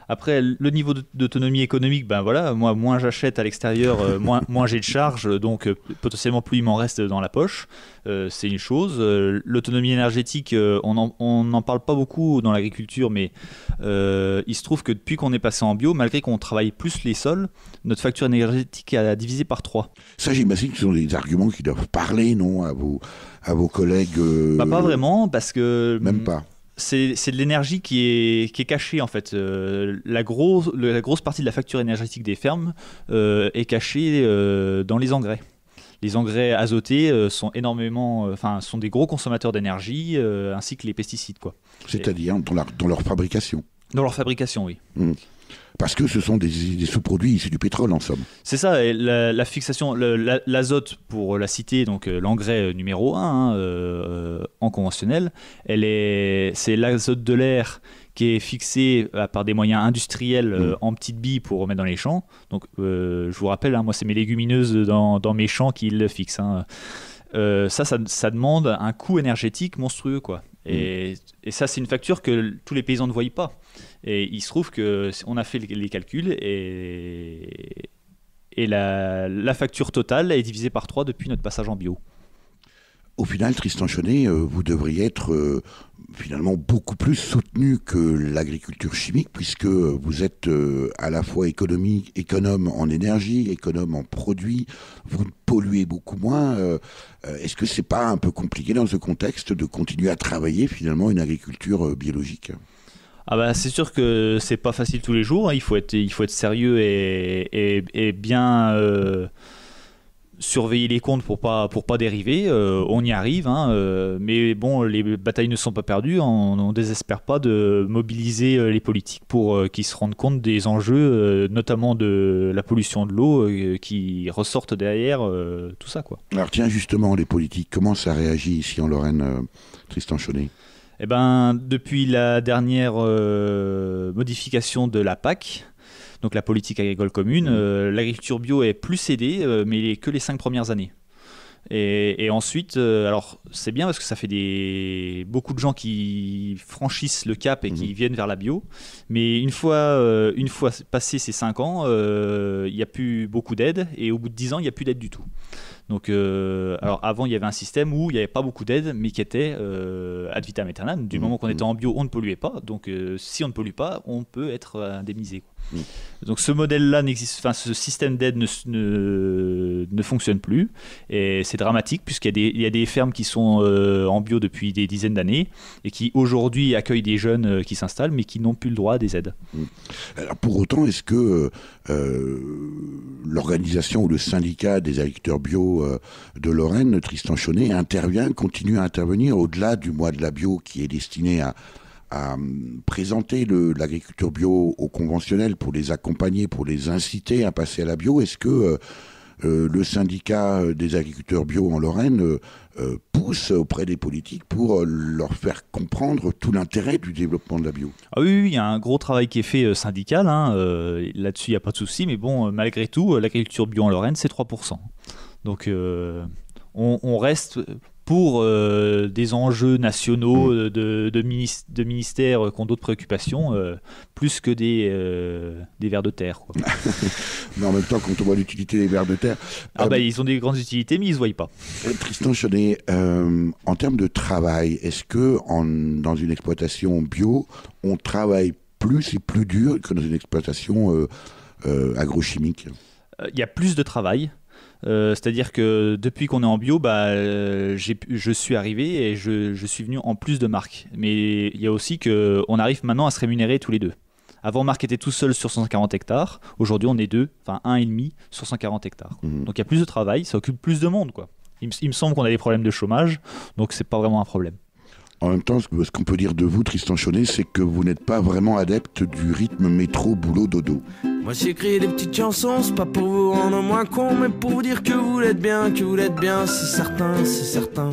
Après, le niveau d'autonomie économique, voilà, moi, moins j'achète à l'extérieur, moins j'ai de charges, donc potentiellement plus il m'en reste dans la poche. C'est une chose. L'autonomie énergétique, on n'en parle pas beaucoup dans l'agriculture, mais il se trouve que depuis qu'on est passé en bio, malgré qu'on travaille plus les sols, notre facture énergétique a divisé par 3. Ça, j'imagine que ce sont des arguments qui doivent parler, non, à vos collègues. Pas vraiment, parce que même pas. C'est de l'énergie qui est cachée en fait. La grosse partie de la facture énergétique des fermes est cachée dans les engrais. Les engrais azotés sont des gros consommateurs d'énergie, ainsi que les pesticides, quoi. C'est-à-dire dans leur fabrication. Dans leur fabrication, oui. Parce que ce sont des sous-produits issus du pétrole, en somme. C'est ça, et la fixation, l'azote, pour la citer, donc l'engrais numéro 1 en conventionnel, c'est l'azote de l'air qui est fixé par des moyens industriels en petites billes pour remettre dans les champs. Donc, je vous rappelle, moi, c'est mes légumineuses dans mes champs qui le fixent. Ça demande un coût énergétique monstrueux, quoi. Et ça, c'est une facture que tous les paysans ne voient pas. Et il se trouve qu'on a fait les calculs et la facture totale est divisée par 3 depuis notre passage en bio. Au final, Tristan Chaudet, vous devriez être finalement beaucoup plus soutenu que l'agriculture chimique, puisque vous êtes à la fois économe en énergie, économe en produits, vous polluez beaucoup moins. Est-ce que c'est pas un peu compliqué dans ce contexte de continuer à travailler finalement une agriculture biologique ? C'est sûr que c'est pas facile tous les jours, hein. Il faut être sérieux et bien surveiller les comptes pour pas dériver. On y arrive, hein, mais bon, les batailles ne sont pas perdues. On ne désespère pas de mobiliser les politiques pour qu'ils se rendent compte des enjeux, notamment de la pollution de l'eau qui ressortent derrière tout ça, quoi. Alors tiens, justement, les politiques, comment ça réagit ici en Lorraine, Tristan Chaudet ? Depuis la dernière modification de la PAC, donc la politique agricole commune, l'agriculture bio est plus aidée, mais que les 5 premières années. Et ensuite, alors c'est bien parce que ça fait beaucoup de gens qui franchissent le cap et qui viennent vers la bio, mais une fois passé ces 5 ans, il n'y a plus beaucoup d'aide, et au bout de 10 ans, il n'y a plus d'aide du tout. Donc, alors avant, il y avait un système où il n'y avait pas beaucoup d'aide, mais qui était ad vitam aeternam. Du moment qu'on était en bio, on ne polluait pas. Donc, si on ne pollue pas, on peut être indemnisé. Donc, ce modèle-là ce système d'aide ne fonctionne plus, et c'est dramatique puisqu'il y a des fermes qui sont en bio depuis des dizaines d'années et qui aujourd'hui accueillent des jeunes qui s'installent, mais qui n'ont plus le droit à des aides. Alors, pour autant, est-ce que l'organisation ou le syndicat des agriculteurs bio de Lorraine, Tristan Chaudet, continue à intervenir au-delà du mois de la bio qui est destiné à présenter l'agriculture bio aux conventionnels pour les accompagner, pour les inciter à passer à la bio? Est-ce que le syndicat des agriculteurs bio en Lorraine pousse auprès des politiques pour leur faire comprendre tout l'intérêt du développement de la bio. Ah oui, il y a un gros travail qui est fait syndical, hein, là-dessus il n'y a pas de souci, mais bon, malgré tout, l'agriculture bio en Lorraine, c'est 3%. Donc on reste pour des enjeux nationaux de ministères qui ont d'autres préoccupations, plus que des vers de terre, quoi. Mais en même temps, quand on voit l'utilité des vers de terre... ils ont des grandes utilités, mais ils ne se voient pas. Tristan Chaunet, en termes de travail, est-ce que dans une exploitation bio, on travaille plus et plus dur que dans une exploitation agrochimique? Il y a plus de travail. C'est-à-dire que depuis qu'on est en bio, je suis arrivé et je suis venu en plus de Marc. Mais il y a aussi qu'on arrive maintenant à se rémunérer tous les deux. Avant, Marc était tout seul sur 140 hectares. Aujourd'hui, on est deux, enfin 1,5 sur 140 hectares. Donc il y a plus de travail, ça occupe plus de monde, quoi. Il me semble qu'on a des problèmes de chômage, donc c'est pas vraiment un problème. En même temps, ce qu'on peut dire de vous, Tristan Chaunet, c'est que vous n'êtes pas vraiment adepte du rythme métro-boulot-dodo. Moi j'ai écrit des petites chansons, c'est pas pour vous rendre moins con, mais pour vous dire que vous l'êtes bien, c'est certain, c'est certain.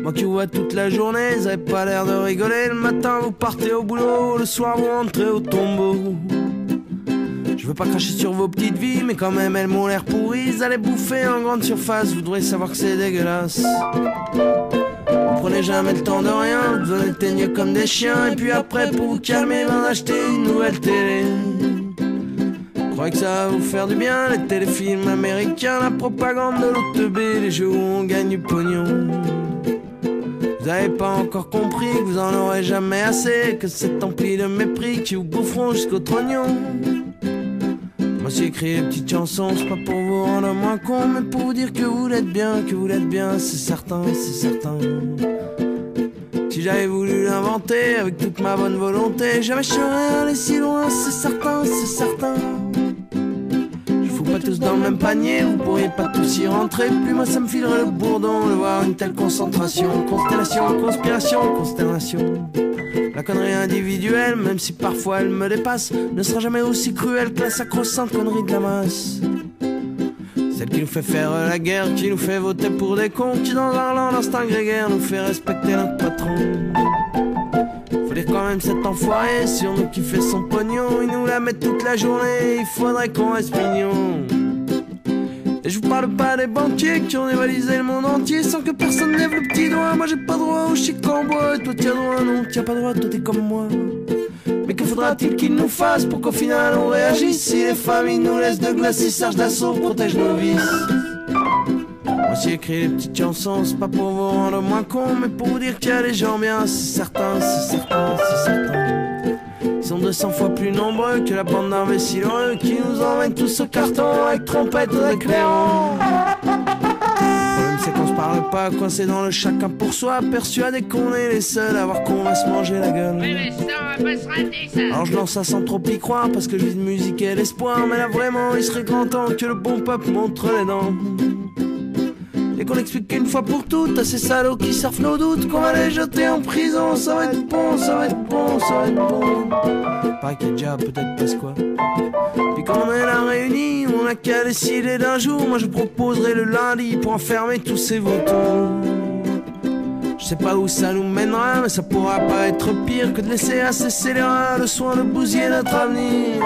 Moi qui vous vois toute la journée, vous avez pas l'air de rigoler. Le matin vous partez au boulot, le soir vous rentrez au tombeau. Je veux pas cracher sur vos petites vies, mais quand même elles m'ont l'air pourries. Vous allez bouffer en grande surface, vous devrez savoir que c'est dégueulasse. Vous prenez jamais le temps de rien, vous en éteignez comme des chiens. Et puis après pour vous calmer, vous en achetez une nouvelle télé. Vous croyez que ça va vous faire du bien, les téléfilms américains, la propagande de l'OTB, les jeux où on gagne du pognon. Vous avez pas encore compris que vous en aurez jamais assez, que c'est empli de mépris qui vous boufferont jusqu'au trognon. Moi j'ai écrit des petites chansons, c'est pas pour vous rendre moins con, mais pour vous dire que vous l'êtes bien, c'est certain, c'est certain. Si j'avais voulu l'inventer avec toute ma bonne volonté, jamais je serais allé si loin, c'est certain, c'est certain. Pas tous dans le même panier, vous pourriez pas tous y rentrer. Puis moi ça me filerait le bourdon de voir une telle concentration. Constellation, conspiration, consternation. La connerie individuelle, même si parfois elle me dépasse, ne sera jamais aussi cruelle que la sacro-sainte connerie de la masse. Celle qui nous fait faire la guerre, qui nous fait voter pour des cons, qui dans un land d'instinct grégaire nous fait respecter notre patron. Faut dire quand même cet enfoiré sur nous qui fait son pognon, il nous la met toute la journée, il faudrait qu'on reste mignon. Et je vous parle pas des banquiers qui ont dévalisé le monde entier sans que personne lève le petit doigt. Moi j'ai pas droit au chic en bois, et toi t'as droit, non t'as pas droit, toi t'es comme moi. Mais que faudra-t-il qu'ils nous fassent pour qu'au final on réagisse? Si les familles nous laissent de glace, si Serge Dassault protège nos vices. Moi j'ai écrit des petites chansons, c'est pas pour vous rendre moins con, mais pour vous dire qu'il y a des gens bien, c'est certain, c'est certain, c'est certain. Ils sont 200 fois plus nombreux que la bande d'imbéciles heureux qui nous emmènent tous au carton avec trompette et éclairant. Le problème c'est qu'on se parle pas, coincé dans le chacun pour soi, persuadé qu'on est les seuls à voir qu'on va se manger la gueule. Oui mais ça on va pas se rater ça. Alors je lance ça sans trop y croire parce que je vis de musique et l'espoir, mais là vraiment il serait grand temps que le bon peuple montre les dents. Et qu'on explique une fois pour toutes à ces salauds qui surfent nos doutes qu'on va les jeter en prison. Ça va être bon, ça va être bon, ça va être bon. Pas qu'il y a déjà peut-être pas quoi. Puis quand on est là réunis, on a qu'à décider d'un jour. Moi je proposerai le lundi pour enfermer tous ces vautours. Je sais pas où ça nous mènera, mais ça pourra pas être pire que de laisser à ces scélérats le soin de bousiller notre avenir.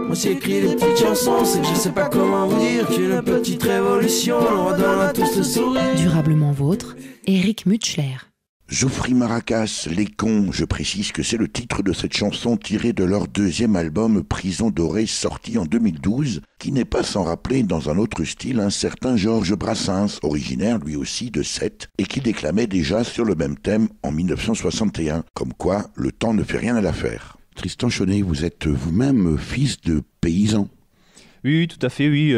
Moi j'ai écrit des petites chansons, c'est que je sais pas comment vous dire qu'une petite révolution nous redonne à tous le sourire. Durablement vôtre, Éric Mutschler. Geoffrey Maracas, Les Cons, je précise que c'est le titre de cette chanson tirée de leur deuxième album Prison Dorée, sorti en 2012, qui n'est pas sans rappeler dans un autre style un certain Georges Brassens, originaire lui aussi de Sète, et qui déclamait déjà sur le même thème en 1961, comme quoi le temps ne fait rien à l'affaire. Tristan Chaunet, vous êtes vous-même fils de paysan. Oui, tout à fait, oui.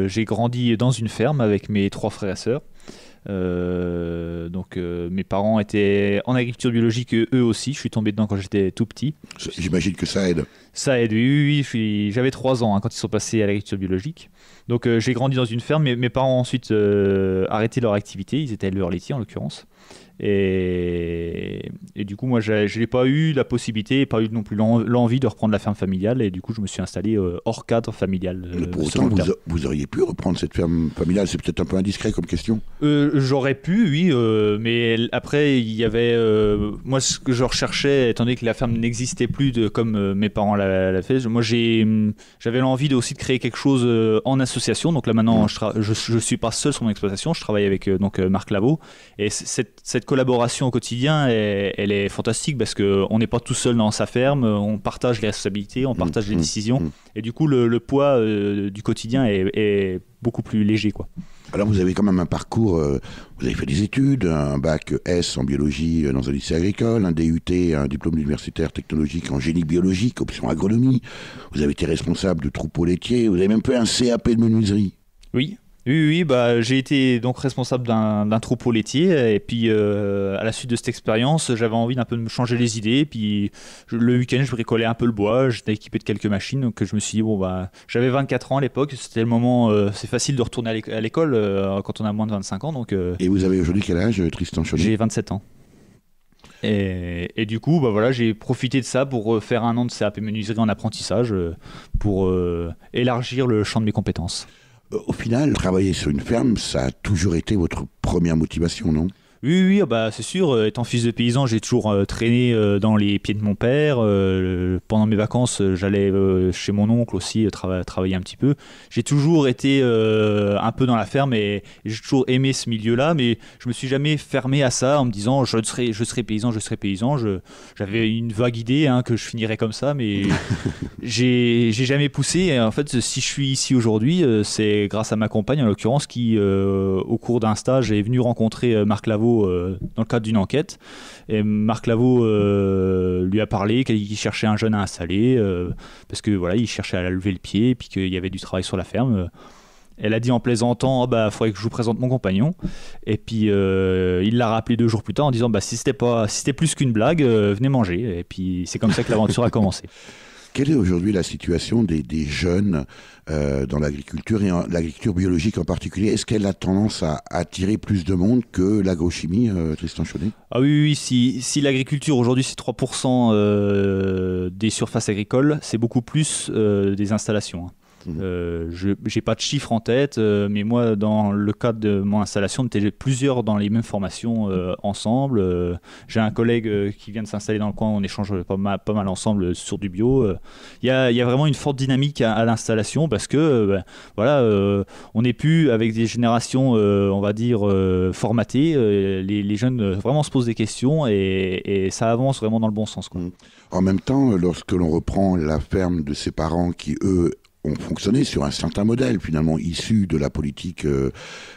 J'ai grandi dans une ferme avec mes 3 frères et sœurs. Donc mes parents étaient en agriculture biologique eux aussi. Je suis tombé dedans quand j'étais tout petit. J'imagine que ça aide. Ça aide, oui. J'avais 3 ans quand ils sont passés à l'agriculture biologique. Donc j'ai grandi dans une ferme, mais mes parents ont ensuite arrêté leur activité, ils étaient éleveurs laitiers en l'occurrence. Et du coup, moi, je n'ai pas eu la possibilité, pas eu non plus l'envie de reprendre la ferme familiale. Et du coup, je me suis installé hors cadre familial. Mais pour autant, vous auriez pu reprendre cette ferme familiale. C'est peut-être un peu indiscret comme question. J'aurais pu, oui. Mais après, il y avait... moi, ce que je recherchais, étant donné que la ferme n'existait plus comme mes parents l'avaient fait, moi, j'avais l'envie aussi de créer quelque chose en association. Donc là, maintenant, je ne suis pas seul sur mon exploitation. Je travaille avec Marc Lavaux. Et cette collaboration au quotidien, elle est fantastique parce qu'on n'est pas tout seul dans sa ferme, on partage les responsabilités, on partage les décisions, et du coup le poids du quotidien est beaucoup plus léger, quoi. Alors vous avez quand même un parcours, vous avez fait des études, un bac S en biologie dans un lycée agricole, un DUT, un diplôme universitaire technologique en génie biologique, option agronomie, vous avez été responsable de troupeaux laitiers, vous avez même fait un CAP de menuiserie. Oui, j'ai été donc responsable d'un troupeau laitier, et puis à la suite de cette expérience, j'avais envie d'un peu de me changer les idées, puis le week-end je bricolais un peu le bois, j'étais équipé de quelques machines, donc je me suis dit j'avais 24 ans à l'époque, c'était le moment, c'est facile de retourner à l'école quand on a moins de 25 ans. Donc, et vous avez aujourd'hui quel âge, Tristan Chaudet ? J'ai 27 ans. Et du coup, j'ai profité de ça pour faire un an de CAP menuiserie en apprentissage pour élargir le champ de mes compétences. Au final, travailler sur une ferme, ça a toujours été votre première motivation, non ? Oui, c'est sûr. Étant fils de paysan, j'ai toujours traîné dans les pieds de mon père. Pendant mes vacances, j'allais chez mon oncle aussi travailler un petit peu. J'ai toujours été un peu dans la ferme et j'ai toujours aimé ce milieu-là, mais je me suis jamais fermé à ça en me disant je serai paysan. J'avais une vague idée que je finirais comme ça, mais j'ai jamais poussé. Et en fait, si je suis ici aujourd'hui, c'est grâce à ma compagne en l'occurrence qui, au cours d'un stage, est venue rencontrer Marc Lavaux dans le cadre d'une enquête, et Marc Lavaux lui a parlé qu'il cherchait un jeune à installer parce que il cherchait à lever le pied et puis qu'il y avait du travail sur la ferme. Elle a dit en plaisantant faudrait que je vous présente mon compagnon, et puis il l'a rappelé 2 jours plus tard en disant si c'était plus qu'une blague, venez manger, et puis c'est comme ça que l'aventure a commencé. Quelle est aujourd'hui la situation des jeunes dans l'agriculture et l'agriculture biologique en particulier ? Est-ce qu'elle a tendance à attirer plus de monde que l'agrochimie, Tristan Chaudet ? Ah oui, si l'agriculture aujourd'hui c'est 3% des surfaces agricoles, c'est beaucoup plus des installations. Je n'ai pas de chiffres en tête, mais moi, dans le cadre de mon installation, on était plusieurs dans les mêmes formations ensemble. J'ai un collègue qui vient de s'installer dans le coin, on échange pas mal ensemble sur du bio. Il y a vraiment une forte dynamique à l'installation parce que on n'est plus avec des générations, on va dire, formatées. Les jeunes vraiment se posent des questions et ça avance vraiment dans le bon sens, quoi. En même temps, lorsque l'on reprend la ferme de ses parents qui, eux, ont fonctionné sur un certain modèle, finalement issu de la politique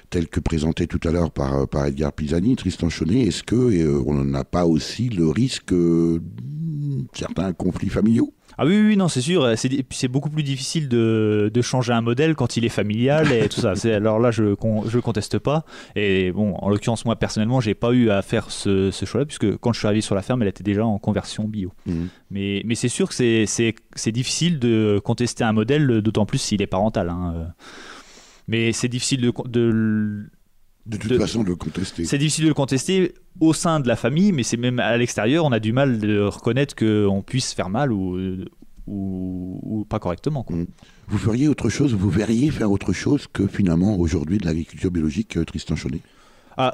telle que présentée tout à l'heure par Edgar Pisani, Tristan Chaudet, est-ce qu'on n'a pas aussi le risque de certains conflits familiaux ? Ah oui, non, c'est sûr. C'est beaucoup plus difficile de changer un modèle quand il est familial et tout ça. Alors là, je conteste pas. Et bon, en l'occurrence, moi personnellement, j'ai pas eu à faire ce choix-là puisque quand je suis arrivé sur la ferme, elle était déjà en conversion bio. Mais c'est sûr que c'est difficile de contester un modèle, d'autant plus s'il est parental. Mais c'est difficile de toute façon de le contester. C'est difficile de le contester au sein de la famille, mais c'est même à l'extérieur, on a du mal de reconnaître qu'on puisse faire mal ou pas correctement, quoi. Vous feriez autre chose, vous verriez faire autre chose que finalement aujourd'hui de l'agriculture biologique, Tristan Chaudet ?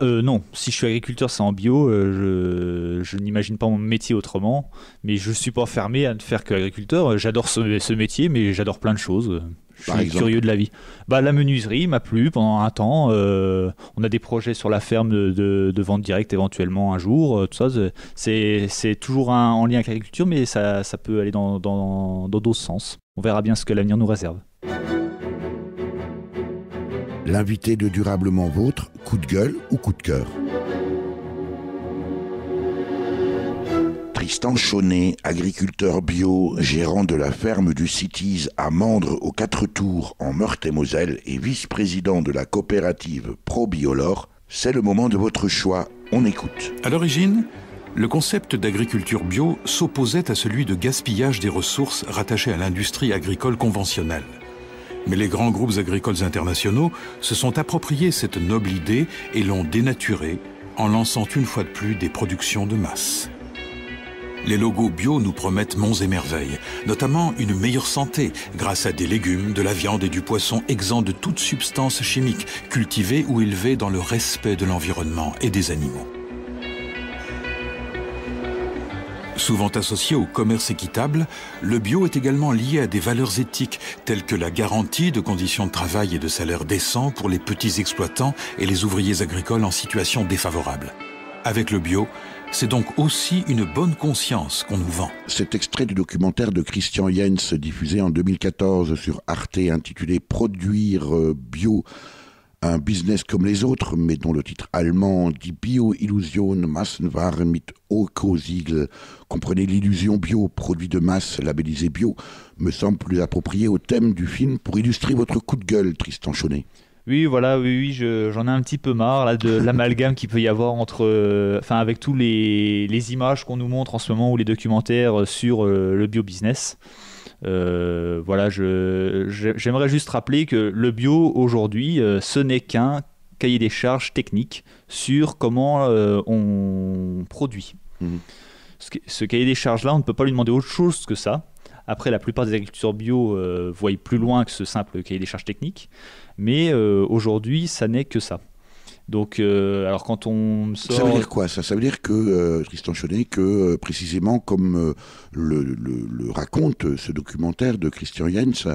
Non, si je suis agriculteur, c'est en bio, je n'imagine pas mon métier autrement, mais je ne suis pas fermé à ne faire que agriculteur. J'adore ce métier, mais j'adore plein de choses. Je suis curieux de la vie. La menuiserie m'a plu pendant un temps. On a des projets sur la ferme de vente directe éventuellement un jour. Tout ça, c'est toujours en lien avec l'agriculture, mais ça peut aller dans d'autres sens. On verra bien ce que l'avenir nous réserve. L'invité de Durablement Vôtre, coup de gueule ou coup de cœur ? Tristan Chaudet, agriculteur bio, gérant de la ferme du Cities à Mandres aux 4 Tours en Meurthe-et-Moselle et vice-président de la coopérative ProBiolore, c'est le moment de votre choix. On écoute. À l'origine, Le concept d'agriculture bio s'opposait à celui de gaspillage des ressources rattachées à l'industrie agricole conventionnelle. Mais les grands groupes agricoles internationaux se sont appropriés cette noble idée et l'ont dénaturée en lançant une fois de plus des productions de masse. Les logos bio nous promettent monts et merveilles, notamment une meilleure santé grâce à des légumes, de la viande et du poisson exempts de toute substance chimique, cultivés ou élevés dans le respect de l'environnement et des animaux. Souvent associé au commerce équitable, le bio est également lié à des valeurs éthiques telles que la garantie de conditions de travail et de salaires décents pour les petits exploitants et les ouvriers agricoles en situation défavorable. Avec le bio, c'est donc aussi une bonne conscience qu'on nous vend. Cet extrait du documentaire de Christian Jens, diffusé en 2014 sur Arte, intitulé « Produire bio », un business comme les autres, mais dont le titre allemand dit Bio-Illusion Massenware mit Ökosiegel, comprenez l'illusion bio, produit de masse labellisé bio, me semble plus approprié au thème du film pour illustrer votre coup de gueule, Tristan Chaunet. Oui, voilà, oui, j'en ai un petit peu marre là, de l'amalgame qu'il peut y avoir entre, avec tous les images qu'on nous montre en ce moment ou les documentaires sur le bio-business. Voilà, j'aimerais juste rappeler que le bio aujourd'hui, ce n'est qu'un cahier des charges technique sur comment on produit. Ce cahier des charges-là, on ne peut pas lui demander autre chose que ça. Après, la plupart des agriculteurs bio voient plus loin que ce simple cahier des charges technique, mais aujourd'hui, ça n'est que ça. Donc, alors quand on sort... Ça veut dire quoi ça veut dire que, Tristan Chaunet, que précisément comme le raconte ce documentaire de Christian Jens,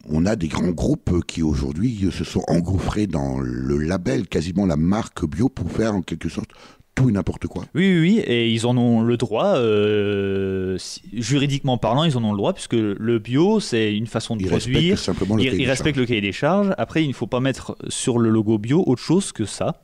on a des grands groupes qui aujourd'hui se sont engouffrés dans le label, quasiment la marque bio, pour faire en quelque sorte tout et n'importe quoi. Oui, et ils en ont le droit, juridiquement parlant, ils en ont le droit, puisque le bio, c'est une façon de produire. Ils respectent le cahier des charges. Après, il ne faut pas mettre sur le logo bio autre chose que ça.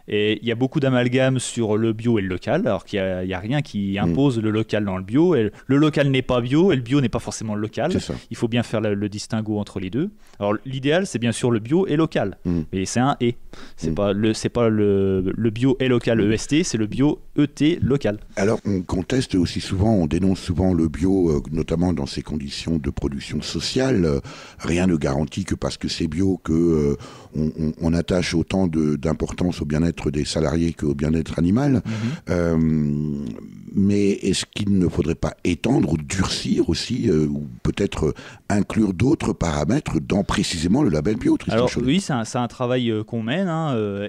Et il y a beaucoup d'amalgames sur le bio et le local, alors qu'il n'y a rien qui impose le local dans le bio. Et le local n'est pas bio et le bio n'est pas forcément le local. Il faut bien faire le distinguo entre les deux. Alors l'idéal, c'est bien sûr le bio et local, mais c'est un « et ». C'est pas le bio et local EST, c'est le bio ET local. Alors on conteste aussi souvent, on dénonce souvent le bio, notamment dans ces conditions de production sociale. Rien ne garantit que parce que c'est bio que on attache autant d'importance au bien-être des salariés qu'au bien-être animal. Mais est-ce qu'il ne faudrait pas étendre ou durcir aussi, ou peut-être inclure d'autres paramètres dans précisément le label bio, Tristan Alors Chaunet? oui, c'est un travail qu'on mène,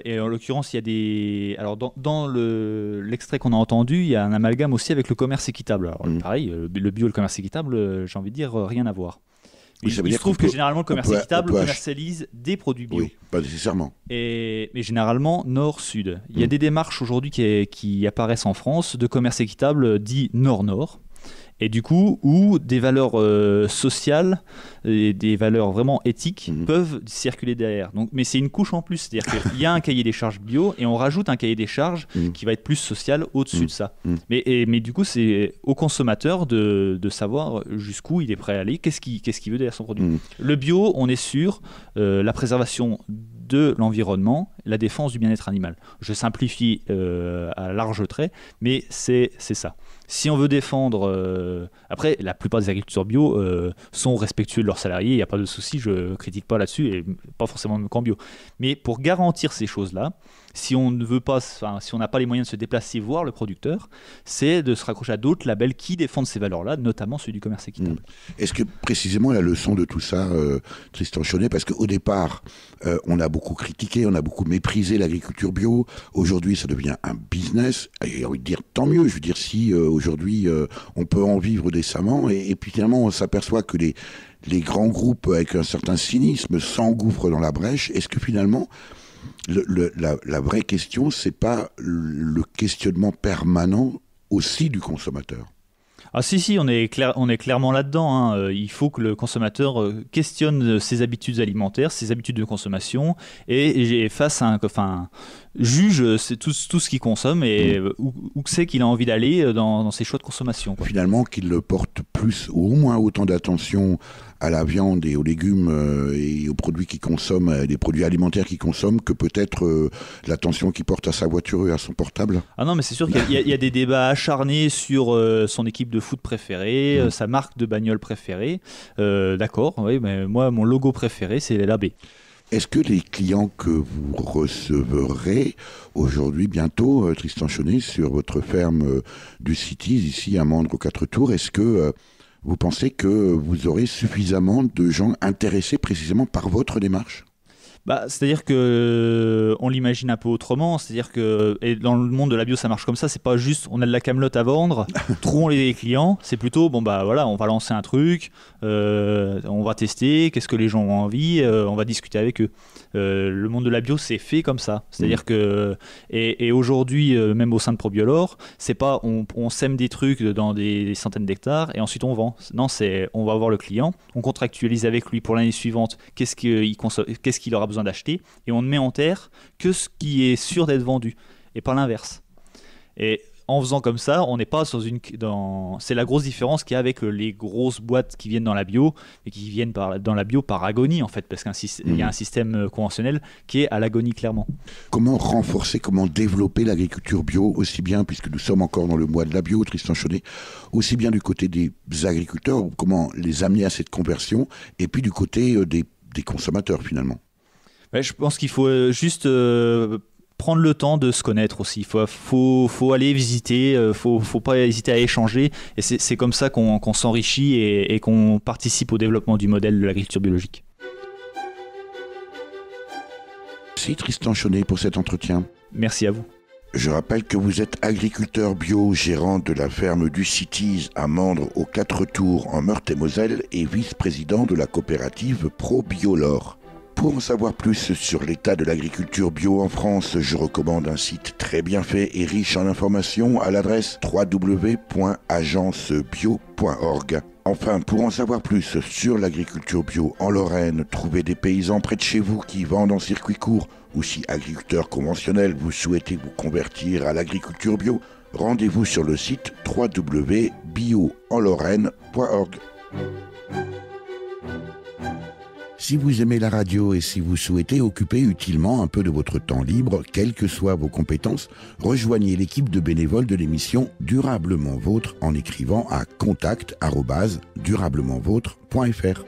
et en l'occurrence il y a des... Alors dans l'extrait qu'on a entendu, il y a un amalgame aussi avec le commerce équitable. Alors pareil, le bio et le commerce équitable, j'ai envie de dire, rien à voir. Oui, il se trouve que généralement le commerce équitable commercialise des produits bio. Oui, pas nécessairement. Mais généralement nord-sud. Il y a des démarches aujourd'hui qui apparaissent en France de commerce équitable dit nord-nord. Et du coup, où des valeurs sociales et des valeurs vraiment éthiques peuvent circuler derrière. Donc, mais c'est une couche en plus, c'est-à-dire qu'il y a un cahier des charges bio et on rajoute un cahier des charges qui va être plus social au-dessus de ça. Mais du coup, c'est au consommateur de savoir jusqu'où il est prêt à aller, qu'est-ce qu'il veut derrière son produit. Le bio, on est sur la préservation de l'environnement, la défense du bien-être animal. Je simplifie à large trait, mais c'est ça. Si on veut défendre... Après, la plupart des agriculteurs bio sont respectueux de leurs salariés, il n'y a pas de souci, je ne critique pas là-dessus, et pas forcément même qu'en bio. Mais pour garantir ces choses-là, si on ne veut pas, si on n'a pas les moyens de se déplacer voir le producteur, c'est de se raccrocher à d'autres labels qui défendent ces valeurs-là, notamment celui du commerce équitable. Est-ce que précisément la leçon de tout ça, Tristan Chaunet, parce qu'au départ, on a beaucoup critiqué, on a beaucoup méprisé l'agriculture bio. Aujourd'hui, ça devient un business. Et j'ai envie de dire tant mieux. Je veux dire, si aujourd'hui on peut en vivre décemment, et puis finalement on s'aperçoit que les grands groupes avec un certain cynisme s'engouffrent dans la brèche. Est-ce que finalement la vraie question, c'est pas le questionnement permanent aussi du consommateur? Ah si, on est clairement là-dedans. Il faut que le consommateur questionne ses habitudes alimentaires, ses habitudes de consommation, et fasse juge tout ce qu'il consomme et où c'est qu'il a envie d'aller dans ses choix de consommation, quoi. Finalement, qu'il porte plus ou au moins autant d'attention à la viande et aux légumes et aux produits qu'il consomme, les produits alimentaires qu'il consomme, que peut-être l'attention qu'il porte à sa voiture et à son portable. Ah non, mais c'est sûr qu'il y a des débats acharnés sur son équipe de foot préférée, sa marque de bagnole préférée. D'accord, oui, mais moi, mon logo préféré, c'est LAB. Est-ce que les clients que vous recevrez aujourd'hui, bientôt, Tristan Chaunet, sur votre ferme du Cities, ici à Mandres aux 4 Tours, est-ce que vous pensez que vous aurez suffisamment de gens intéressés précisément par votre démarche ? C'est-à-dire que on l'imagine un peu autrement, c'est-à-dire que et dans le monde de la bio ça marche comme ça, c'est pas juste on a de la camelote à vendre, trouvons les clients, c'est plutôt voilà, on va lancer un truc, on va tester, qu'est-ce que les gens ont envie, on va discuter avec eux. Le monde de la bio c'est fait comme ça, c'est-à-dire que et aujourd'hui même au sein de ProBiolore, c'est pas on sème des trucs dans des centaines d'hectares et ensuite on vend. Non, c'est on va voir le client, on contractualise avec lui pour l'année suivante, qu'est-ce qu'il aura besoin d'acheter, et on ne met en terre que ce qui est sûr d'être vendu et pas l'inverse. Et en faisant comme ça, on n'est pas c'est la grosse différence qu'il y a avec les grosses boîtes qui viennent dans la bio et qui viennent dans la bio par agonie en fait, parce qu'il y a un système conventionnel qui est à l'agonie clairement. Comment renforcer, comment développer l'agriculture bio aussi bien, puisque nous sommes encore dans le mois de la bio, Tristan Chaunet, aussi bien du côté des agriculteurs, comment les amener à cette conversion, et puis du côté des consommateurs finalement? Je pense qu'il faut juste prendre le temps de se connaître aussi. Il faut aller visiter, faut pas hésiter à échanger. Et c'est comme ça qu'on s'enrichit et qu'on participe au développement du modèle de l'agriculture biologique. Merci Tristan Chaunet pour cet entretien. Merci à vous. Je rappelle que vous êtes agriculteur bio, gérant de la ferme du Cities à Mandres aux 4 Tours en Meurthe-et-Moselle et vice-président de la coopérative ProBiolore. Pour en savoir plus sur l'état de l'agriculture bio en France, je recommande un site très bien fait et riche en informations à l'adresse www.agencebio.org. Enfin, pour en savoir plus sur l'agriculture bio en Lorraine, trouvez des paysans près de chez vous qui vendent en circuit court, ou si agriculteur conventionnel, vous souhaitez vous convertir à l'agriculture bio, rendez-vous sur le site www.bioenlorraine.org. Si vous aimez la radio et si vous souhaitez occuper utilement un peu de votre temps libre, quelles que soient vos compétences, rejoignez l'équipe de bénévoles de l'émission Durablement Vôtre en écrivant à contact@durablementvôtre.fr.